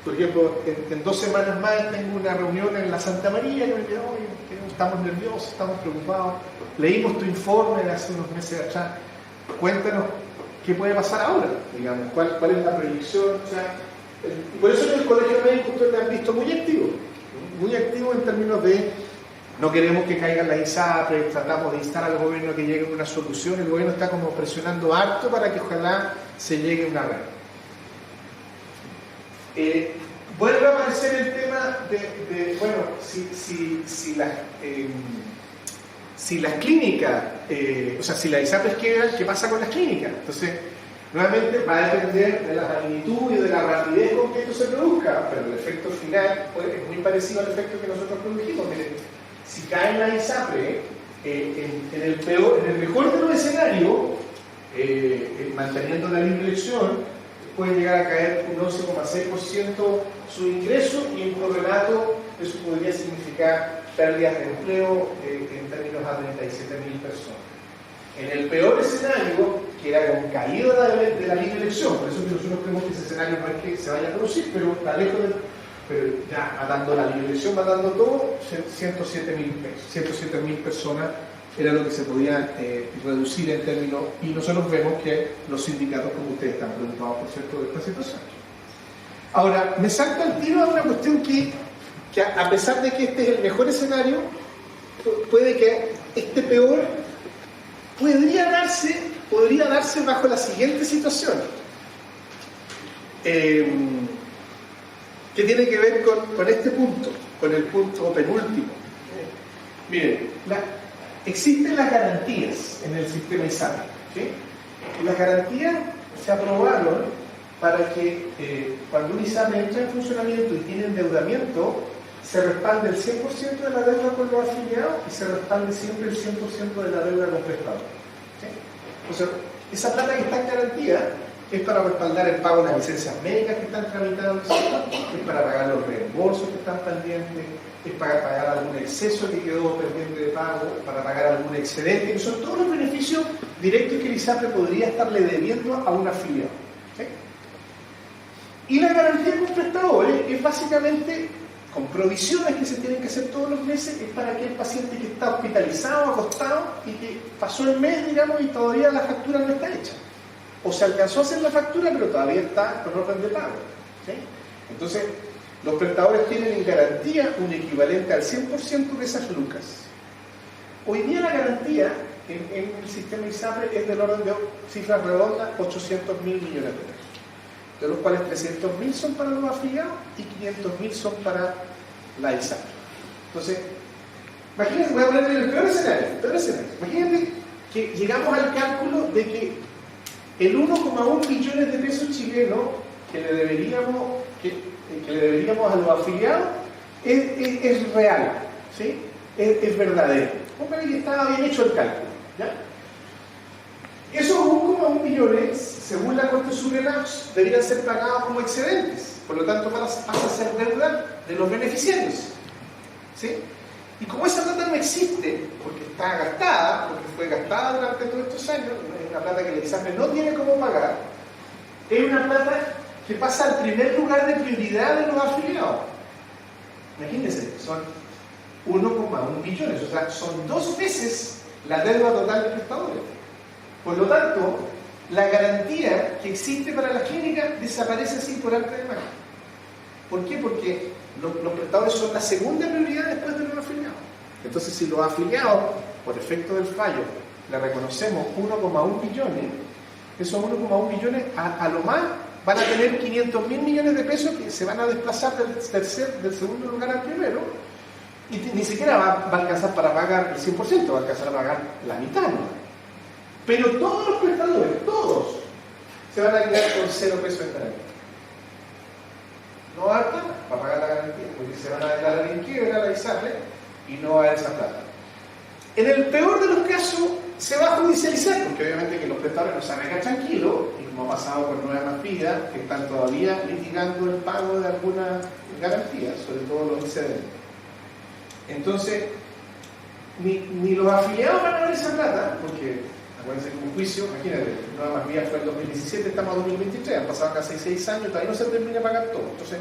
S3: Por ejemplo, en 2 semanas más tengo una reunión en la Santa María que me quedó, oye, estamos nerviosos, estamos preocupados, leímos tu informe de hace unos meses atrás, cuéntanos qué puede pasar ahora, digamos, cuál es la proyección, o sea, y por eso en el Colegio Médico ustedes me han visto muy activo en términos de no queremos que caigan las ISAPRES, tratamos de instar al gobierno que llegue a una solución, el gobierno está como presionando harto para que ojalá se llegue a una red. Vuelve a aparecer el tema de bueno, si las clínicas, o sea, si las ISAPRES quedan, ¿qué pasa con las clínicas? Entonces, nuevamente va a depender de la magnitud y de la rapidez con que esto se produzca, pero el efecto final pues, es muy parecido al efecto que nosotros produjimos. Miren, si caen las ISAPRES, en el mejor de los escenarios, manteniendo la libre elección, puede llegar a caer un 11,6% su ingreso y en correlato eso podría significar pérdidas de empleo en términos a 37.000 personas. En el peor escenario, que era con caída de la libre elección, por eso que nosotros creemos que ese escenario no es que se vaya a producir, pero está lejos pero ya matando la libre elección, matando todo, 107.000 personas era lo que se podía reducir en términos, y nosotros vemos que los sindicatos, como ustedes están preocupados, por cierto, de esta situación. Ahora, me salta al tiro a una cuestión que a pesar de que este es el mejor escenario, puede que este peor podría darse bajo la siguiente situación, que tiene que ver con este punto, con el punto penúltimo. Miren, existen las garantías en el sistema ISAPRE, ¿sí? Y las garantías se aprobaron para que cuando un ISAPRE entra en funcionamiento y tiene endeudamiento, se respalde el 100% de la deuda con los afiliados y se respalde siempre el 100% de la deuda con prestadores, ¿sí? O sea, esa plata que está en garantía es para respaldar el pago de las licencias médicas que están tramitando, es para pagar los reembolsos que están pendientes, es para pagar algún exceso que quedó pendiente de pago, para pagar algún excedente, que son todos los beneficios directos que el ISAPRE podría estarle debiendo a un afiliado, ¿sí? Y la garantía con prestadores es básicamente con provisiones que se tienen que hacer todos los meses, es para aquel paciente que está hospitalizado, acostado y que pasó el mes, digamos, y todavía la factura no está hecha. O se alcanzó a hacer la factura, pero todavía está con orden de pago, ¿sí? Entonces, los prestadores tienen en garantía un equivalente al 100% de esas lucas. Hoy día la garantía en el sistema ISAPRE es del orden de cifras redondas, 800.000 millones de pesos, de los cuales 300.000 son para los afiliados y 500.000 son para la ISAPRE. Entonces, imagínense, voy a poner en el peor escenario. Imagínense que llegamos al cálculo de que el 1,1 billones de pesos chilenos que le deberíamos a los afiliados es real, ¿sí? Es verdadero. Póngale que estaba bien hecho el cálculo, ¿ya? Esos 1,1 billones, según la Corte Suprema, deberían ser pagados como excedentes, por lo tanto pasa a ser deuda de los beneficiarios, ¿sí? Y como esa plata no existe, porque está gastada, porque fue gastada durante todos estos años, es una plata que el ISAPRE no tiene cómo pagar, es una plata que pasa al primer lugar de prioridad de los afiliados. Imagínense, son 1,1 billones, o sea, son 2 veces la deuda total de prestadores. Por lo tanto, la garantía que existe para las clínicas desaparece así por arte de magia. ¿Por qué? Porque los prestadores son la segunda prioridad después de los afiliados. Entonces, si los afiliados, por efecto del fallo, le reconocemos 1,1 billones, esos 1,1 billones a lo más van a tener 500.000 millones de pesos que se van a desplazar del segundo lugar al primero, y ni siquiera va a alcanzar para pagar el 100%, va a alcanzar a pagar la mitad, ¿no? Pero todos los prestadores, todos, se van a quedar con 0 pesos en garantía. No alta para pagar la garantía, porque se van a declarar en quiebra la ISAPRE y no va a haber esa plata. En el peor de los casos, se va a judicializar, porque obviamente que los prestadores no se van a quedar tranquilos, y como ha pasado con Nueva Más Vida, que están todavía litigando el pago de algunas garantías, sobre todo los excedentes. Entonces, ni los afiliados van a ver esa plata, porque Acuérdense que un juicio, imagínate, Nueva Más Vía fue en 2017, estamos en 2023, han pasado casi 6 años, todavía no se termina de pagar todo. Entonces,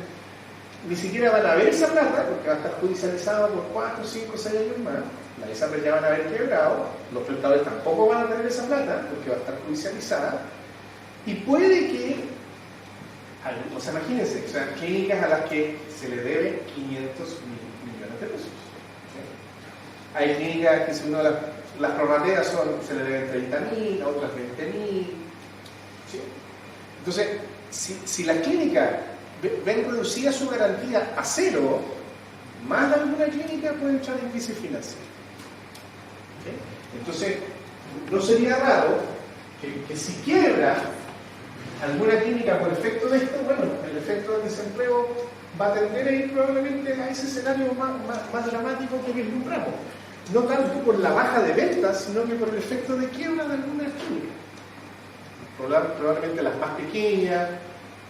S3: ni siquiera van a ver esa plata, porque va a estar judicializado por 4, 5, 6 años más. Las ISAPRES ya van a haber quebrado, los prestadores tampoco van a tener esa plata, porque va a estar judicializada. Y puede que, o sea, imagínense, o sea, clínicas a las que se le debe 500 millones de pesos. ¿Sí? Hay clínicas que, si uno las prorrateas se le deben 30.000, a otras 20.000. ¿Sí? Entonces, si las clínicas ven reducida su garantía a 0, más de alguna clínica puede entrar en crisis financiera. ¿Sí? Entonces, no sería raro que si quiebra alguna clínica por efecto de esto, bueno, el efecto del desempleo va a tender a ir probablemente a ese escenario más dramático que vislumbramos. No tanto por la baja de ventas, sino que por el efecto de quiebra de algunas clínicas. Probablemente las más pequeñas,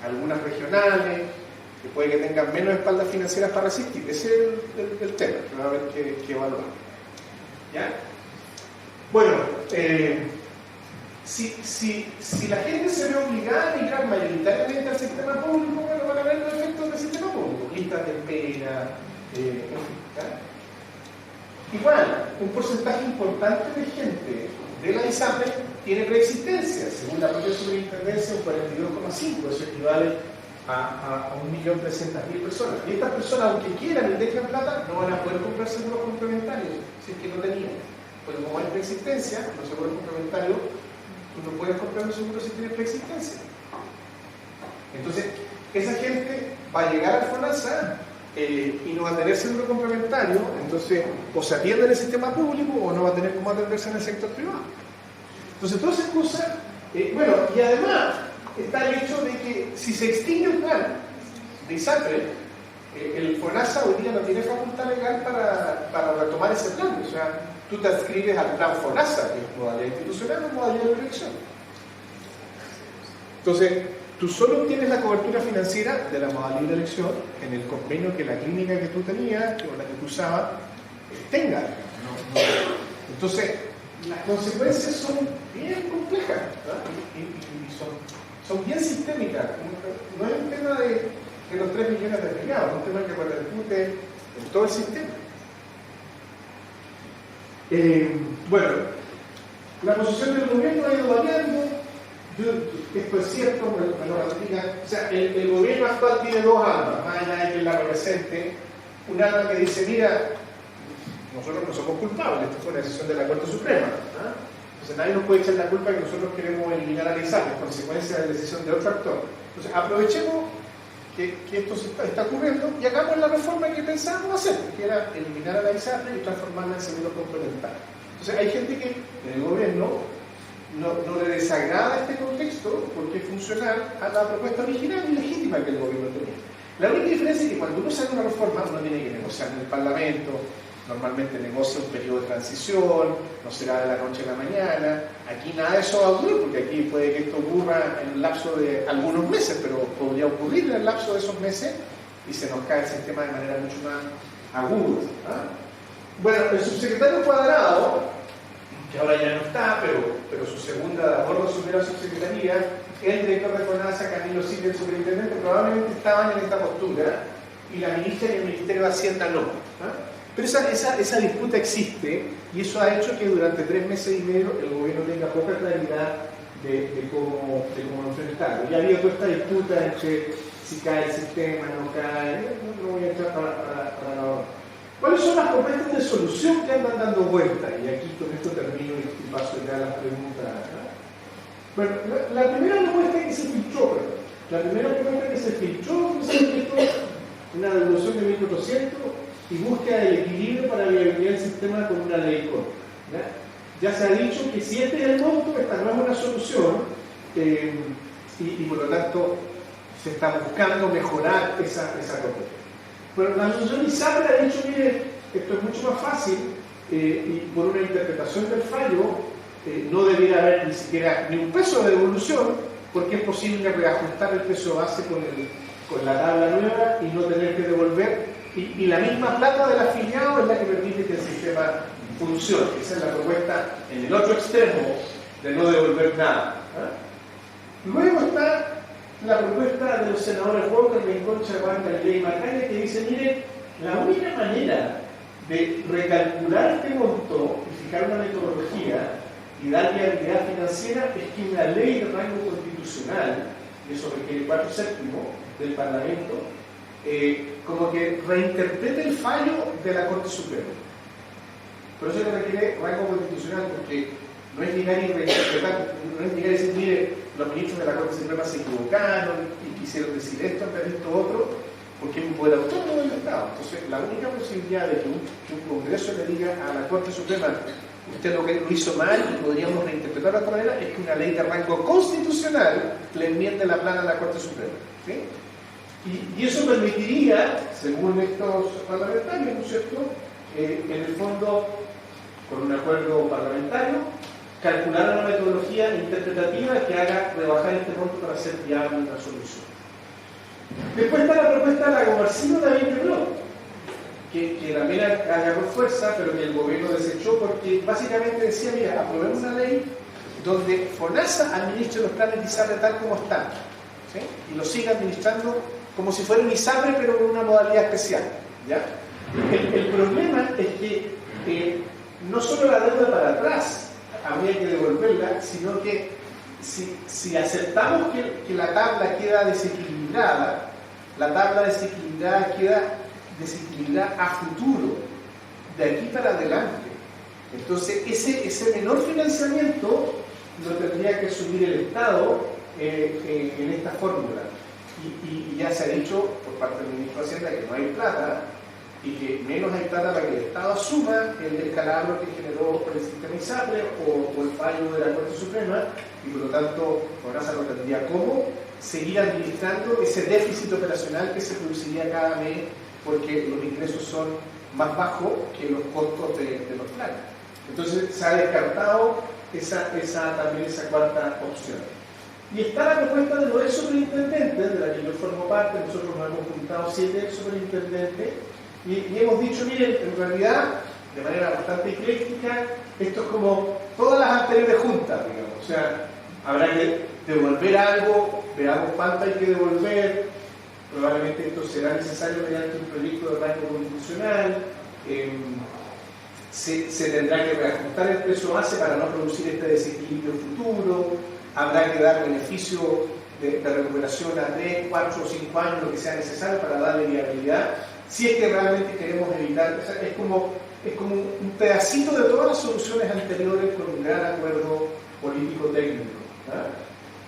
S3: algunas regionales, que puede que tengan menos espaldas financieras para resistir. Ese es el tema que va a haber que evaluar. ¿Ya? Bueno, si la gente se ve obligada a migrar mayoritariamente al sistema público, bueno, van a ver los efectos del sistema público, listas de espera, ¿ya? Igual, un porcentaje importante de gente de la ISAPRE tiene preexistencia, según la propia superintendencia, un 42,5%, eso equivale a 1.300.000 personas. Y estas personas, aunque quieran y dejen plata, no van a poder comprar seguros complementarios, si es que no tenían. Pues como hay preexistencia, los seguros complementarios, tú no puedes comprar un seguro si tienes preexistencia. Entonces, esa gente va a llegar al FONASA y no va a tener seguro complementario, entonces o se atiende en el sistema público o no va a tener cómo atenderse en el sector privado. Entonces, todas esas cosas, bueno, y además está el hecho de que si se extingue el plan de ISAPRE, el FONASA hoy día no tiene facultad legal para retomar ese plan. O sea, tú te adscribes al plan FONASA, que es modalidad institucional o modalidad de elección. Entonces, tú solo obtienes la cobertura financiera de la modalidad de elección en el convenio que la clínica que tú tenías, o la que tú usabas, tenga. Entonces, las consecuencias son bien complejas, ¿verdad? Y son bien sistémicas. No es un tema de los 3 millones de afiliados, es un tema que repercute en todo el sistema. Bueno, la posición del gobierno ha ido variando. Esto es cierto, me lo ratifica. O sea, el gobierno actual tiene 2 almas, más allá de que la represente. Un alma que dice, mira, nosotros no somos culpables, esto fue una decisión de la Corte Suprema. Entonces nadie nos puede echar la culpa que nosotros queremos eliminar a la ISAPRE, es consecuencia de la decisión de otro actor. Entonces aprovechemos que esto está ocurriendo y hagamos la reforma que pensábamos hacer, que era eliminar a la ISAPRE y transformarla en seguro complementario. Entonces hay gente que en el gobierno no le desagrada este contexto porque es funcional a la propuesta original y legítima que el gobierno tenía. La única diferencia es que cuando uno saca una reforma uno tiene que negociar en el Parlamento, normalmente negocia un periodo de transición, no será de la noche a la mañana. Aquí nada de eso va a ocurrir, porque aquí puede que esto ocurra en el lapso de algunos meses, pero podría ocurrir en el lapso de esos meses y se nos cae el sistema de manera mucho más aguda. Bueno, el subsecretario Cuadrado, que ahora ya no está, pero su segunda, de acuerdo a su primera subsecretaría, el director de FONASA, Camilo Silva, el superintendente, probablemente estaban en esta postura, y la ministra y el Ministerio de Hacienda no. Pero esa disputa existe, y eso ha hecho que durante 3 meses y medio el gobierno tenga poca claridad de cómo enfrentarlo. Ya había toda esta disputa entre si cae el sistema, no cae, no voy a entrar para ahora. ¿Cuáles son las propuestas de solución que andan dando vuelta? Y aquí con esto termino y paso ya a las preguntas. Bueno, la primera propuesta que se filtró, fue una devolución de 1.400 y búsqueda del equilibrio para viabilizar el sistema con una ley corta. Ya se ha dicho que si este es el monto, esta no es una solución, y por lo tanto se está buscando mejorar esa propuesta. Bueno, la asociación ISAPRE ha dicho, mire, esto es mucho más fácil, y por una interpretación del fallo, no debiera haber ni siquiera ni un peso de devolución, porque es posible reajustar el peso base con la tabla nueva y no tener que devolver, y la misma plata del afiliado es la que permite que el sistema funcione. Esa es la propuesta en el otro extremo de no devolver nada. Luego está la propuesta de los senadores Walker, Benconcha, Guanca y Macaña, que dice, miren, la única manera de recalcular este monto y fijar una metodología y dar viabilidad financiera es que una ley de rango constitucional, y eso requiere 4/7 del Parlamento, como que reinterprete el fallo de la Corte Suprema. Por eso requiere rango constitucional, porque no es llegar y reinterpretar, no es llegar y decir, mire, los ministros de la Corte Suprema se equivocaron y quisieron decir esto en vez de esto otro, porque es un poder autónomo del Estado. Entonces, la única posibilidad de que un Congreso le diga a la Corte Suprema, usted lo hizo mal y podríamos reinterpretar de otra manera, es que una ley de rango constitucional le enmiende la plana a la Corte Suprema. ¿Sí? Y eso permitiría, según estos parlamentarios, ¿no es cierto?, en el fondo, con un acuerdo parlamentario, calcular una metodología interpretativa que haga rebajar este monto para hacer viable una solución. Después está la propuesta de la Gomarcino David Lebló, que también agarró fuerza, pero que el gobierno desechó porque básicamente decía, mira, aprobemos una ley donde FONASA administre los planes de ISAPRE tal como están, ¿sí? Y los siga administrando como si fuera un ISAPRE, pero con una modalidad especial, ¿ya? El problema es que no solo la deuda para atrás habría que devolverla, sino que si aceptamos que la tabla queda desequilibrada, la tabla desequilibrada queda desequilibrada a futuro, de aquí para adelante. Entonces, ese menor financiamiento lo tendría que asumir el Estado en esta fórmula. Y ya se ha dicho por parte del ministro de Hacienda que no hay plata, y que menos hay plata para que el Estado asuma el descalabro que generó el sistema ISAPRE o el fallo de la Corte Suprema, y por lo tanto FONASA no tendría cómo seguir administrando ese déficit operacional que se produciría cada mes porque los ingresos son más bajos que los costos de los planes. Entonces se ha descartado también esa cuarta opción. Y está la propuesta de los ex superintendentes, de la que yo formo parte. Nosotros nos hemos juntado 7 ex superintendentes y hemos dicho, miren, en realidad, de manera bastante ecléctica, esto es como todas las anteriores juntas, digamos. O sea, habrá que devolver algo, veamos cuánto hay que devolver, probablemente esto será necesario mediante un proyecto de rango constitucional, se tendrá que reajustar el precio base para no producir este desequilibrio futuro, habrá que dar beneficio de recuperación a 3, 4 o 5 años, lo que sea necesario para darle viabilidad, si es que realmente queremos evitar, o sea, es como un pedacito de todas las soluciones anteriores con un gran acuerdo político-técnico.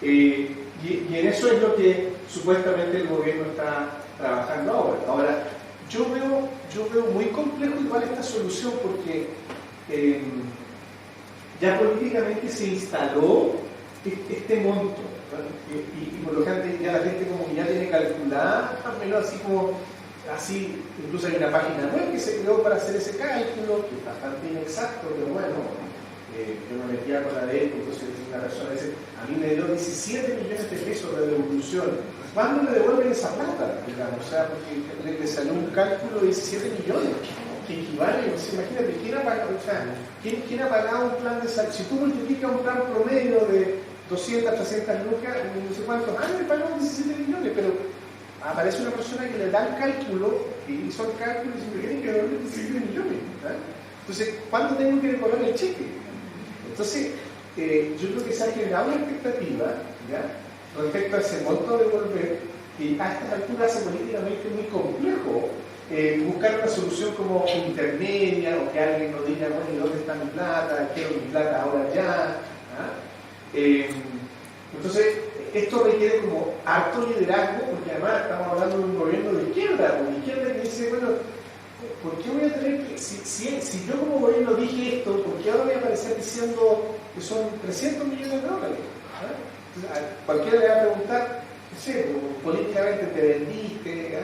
S3: Y en eso es lo que supuestamente el gobierno está trabajando ahora. Ahora, yo veo muy complejo igual esta solución porque ya políticamente se instaló este monto, y por lo tanto ya la gente como que ya tiene calculada, al menos así, incluso hay una página web que se creó para hacer ese cálculo, que es bastante inexacto, pero bueno, yo me metía con la ley, entonces una persona dice, a mí me dio 17 millones de pesos de devolución. ¿Cuándo le devuelven esa plata? Digamos, o sea, porque le salió un cálculo de 17 millones, que equivale, o sea, imagínate, ¿quién ha pagado un plan de salud? Si tú multiplicas un plan promedio de 200, 300 lucas, no sé cuántos años le pagamos 17 millones, pero aparece una persona que le da el cálculo, y hizo el cálculo y dice, tienen que devolver 17 millones. ¿Verdad? Entonces, ¿cuándo tengo que devolver el cheque? Entonces, yo creo que se ha generado una expectativa, ¿ya?, respecto a ese monto de devolver, y a estas alturas hace políticamente muy complejo buscar una solución como intermedia, o que alguien nos diga, bueno, ¿y dónde está mi plata? Quiero mi plata ahora ya. Entonces, esto requiere como harto liderazgo, porque además estamos hablando de un gobierno de izquierda, que dice, bueno, ¿por qué voy a tener que, si yo como gobierno dije esto, ¿por qué ahora voy a aparecer diciendo que son 300 millones de dólares? Cualquiera le va a preguntar, no sé, políticamente te vendiste,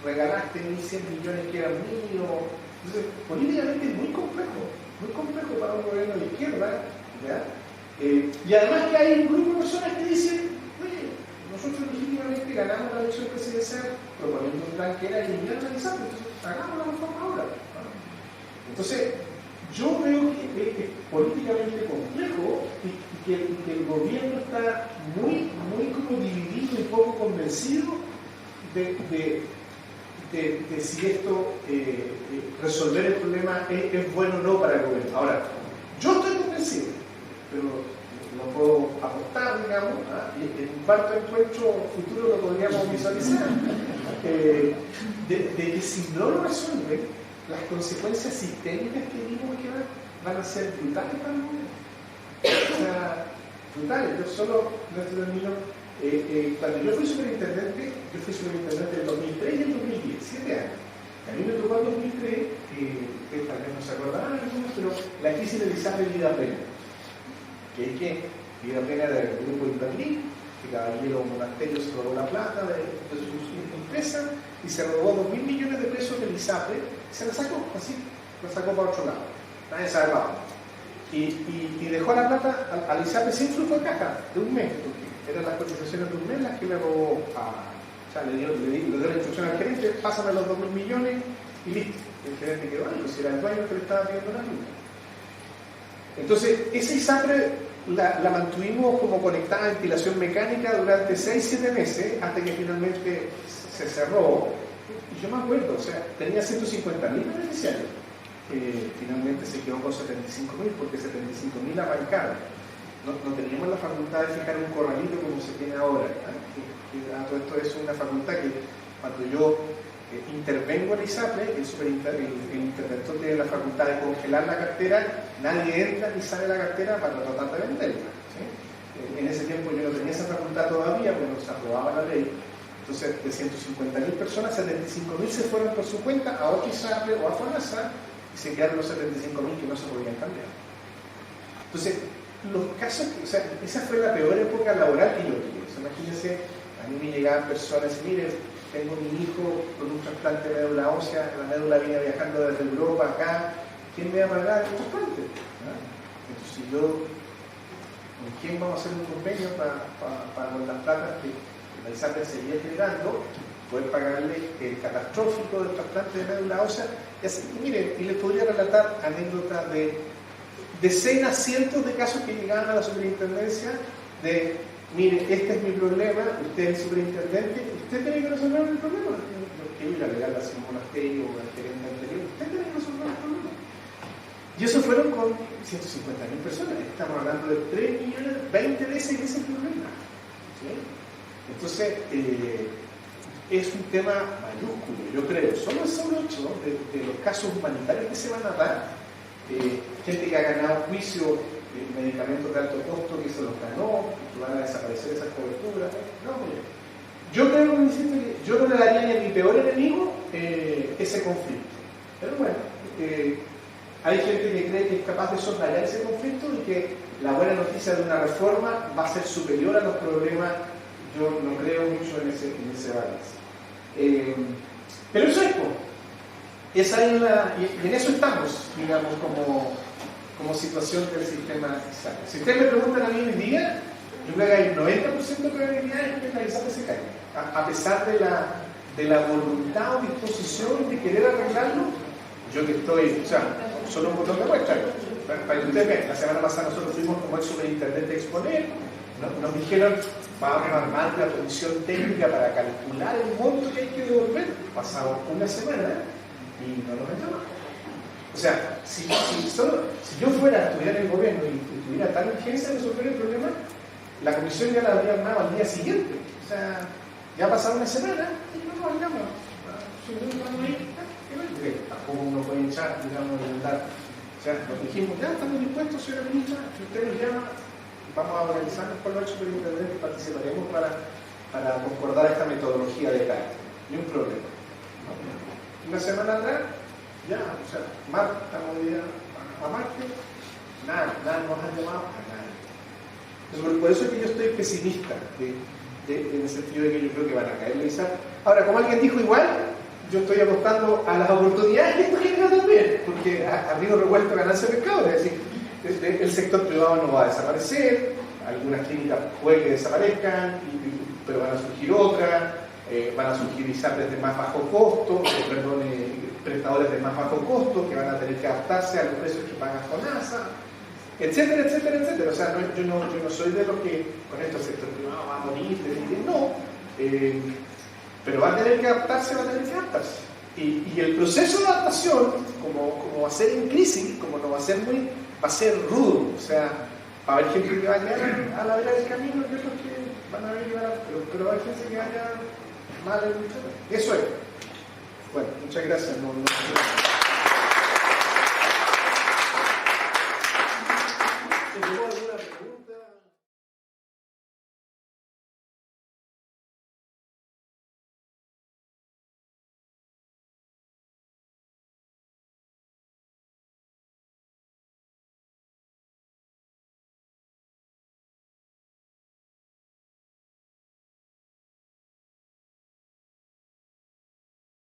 S3: regalaste 1.100 millones que eran míos. Entonces, políticamente es muy complejo para un gobierno de izquierda, ¿ya? Y además que hay un grupo de personas que dicen, oye, nosotros legítimamente ganamos la elección presidencial proponiendo un plan que era eliminar la ISAPRE, entonces hagamos la reforma ahora. Entonces, yo veo que es políticamente complejo y que el gobierno está muy como dividido y poco convencido de si esto, resolver el problema es bueno o no para el gobierno. Ahora, yo estoy convencido, pero no puedo apostar, digamos, y en un cuarto encuentro futuro lo podríamos visualizar, de que si no lo resuelven, las consecuencias sistémicas que vimos que van a ser brutales para el gobierno. O sea, brutales. Yo solo, no termino, cuando yo fui superintendente del 2003 y del 2010, 7 años. A mí me tocó el 2003, tal vez no se acordarán algunos, pero la crisis del ISAPRE y Vida Plena. Que Vida Plena era del grupo Inverlín, que Caballero Monasterio se robó la plata de sus empresas y se robó 2.000 millones de pesos del ISAPRE y se la sacó, así, la sacó para otro lado. Nadie sabe para dónde. Y dejó la plata al ISAPRE sin flujo de caja de un mes, porque eran las cotizaciones de un mes las que le robó o sea, le dio la instrucción al gerente, pásame los 2.000 millones y listo. El gerente quedó ahí, pues era el dueño que le estaba pidiendo la ayuda. Entonces, esa ISAPRE la mantuvimos como conectada a ventilación mecánica durante 6-7 meses hasta que finalmente se cerró. Y yo me acuerdo, o sea, tenía 150.000 beneficiarios. Finalmente se quedó con 75.000 porque 75.000 arrancaron. No teníamos la facultad de fijar un corralito como se tiene ahora. Todo esto es una facultad que cuando yo intervengo en ISAPRE, el interventor tiene la facultad de congelar la cartera, nadie entra ni sale de la cartera para tratar de venderla. ¿Sí? En ese tiempo yo no tenía esa facultad todavía, porque no se aprobaba la ley. Entonces, de 150.000 personas, 75.000 se fueron por su cuenta a otro ISAPRE o a FONASA y se quedaron los 75.000 que no se podían cambiar. Entonces, los casos, o sea, esa fue la peor época laboral que yo tuve. O sea, imagínense, a mí me llegaban personas y miren, tengo mi hijo con un trasplante de médula ósea, la médula viene viajando desde Europa acá, ¿quién me va a pagar el trasplante? Entonces, si yo, ¿con quién vamos a hacer un convenio para con las platas que la ISAPRE seguía generando, poder pagarle el catastrófico del trasplante de médula ósea? Y así, miren, y les podría relatar anécdotas de decenas, cientos de casos que llegaban a la superintendencia de, mire, este es mi problema, usted es el superintendente, usted tiene que resolver el problema. No quiero ir a alegar a un monasterio o al gerente anterior, usted tiene que resolver el problema. Y eso fueron con 150.000 personas, estamos hablando de 3 millones, 20 veces ese problema. ¿Sí? Entonces, es un tema mayúsculo, yo creo. Solo el solo hecho de los casos humanitarios que se van a dar, gente que ha ganado juicio, medicamentos de alto costo que se los ganó, que van a desaparecer esas coberturas. No, mire, yo creo que yo no le daría ni a mi peor enemigo ese conflicto. Pero bueno, hay gente que cree que es capaz de soslayar ese conflicto y que la buena noticia de una reforma va a ser superior a los problemas. Yo no creo mucho en ese balance. Pero eso es, y en eso estamos, digamos, como situación del sistema ISAPRE. Si ustedes me preguntan a mí hoy día, yo creo que hay 90% de probabilidades de que la ISAPRE se caiga. A pesar de la voluntad o disposición de querer arreglarlo, yo que estoy, o sea, solo un botón de muestra. Para que ustedes vean, la semana pasada nosotros fuimos como el superintendente a exponer, nos dijeron, vamos a armar una comisión técnica para calcular el monto que hay que devolver. Pasado una semana y no nos llamaron. O sea, si yo fuera a estudiar el gobierno y tuviera tal urgencia de resolver el problema, la comisión ya la habría armado al día siguiente. O sea, ya ha pasado una semana y no nos llaman. Tampoco uno puede echar, digamos, y andar. O sea, nos dijimos, ya estamos dispuestos, señora ministra, si usted nos llama, vamos a organizarnos con los superintendentes y participaremos para concordar esta metodología de cálculo. Ni un problema. Una semana atrás, ya, o sea, estamos hoy día a martes, nada nos han llamado a nadie. Entonces, por eso es que yo estoy pesimista en el sentido de que yo creo que van a caer la ISAPRE. Ahora, como alguien dijo igual, yo estoy apostando a las oportunidades que esto genera también, porque ha habido revuelto ganancia de mercado, es decir, el sector privado no va a desaparecer, algunas clínicas puede que desaparezcan, pero van a surgir otras, van a surgir ISAPRES de más bajo costo, prestadores de más bajo costo que van a tener que adaptarse a los precios que pagan FONASA. etcétera, etcétera, etcétera. O sea, yo no soy de los que con esto el sector privado va a morir, no. Pero va a tener que adaptarse, Y el proceso de adaptación, como va a ser en crisis, como no va a ser va a ser rudo. O sea, va a haber gente que va a quedar a la vera del camino y otros que van a venir pero va a haber gente que vaya mal en el. Eso es. Bueno, muchas gracias. No.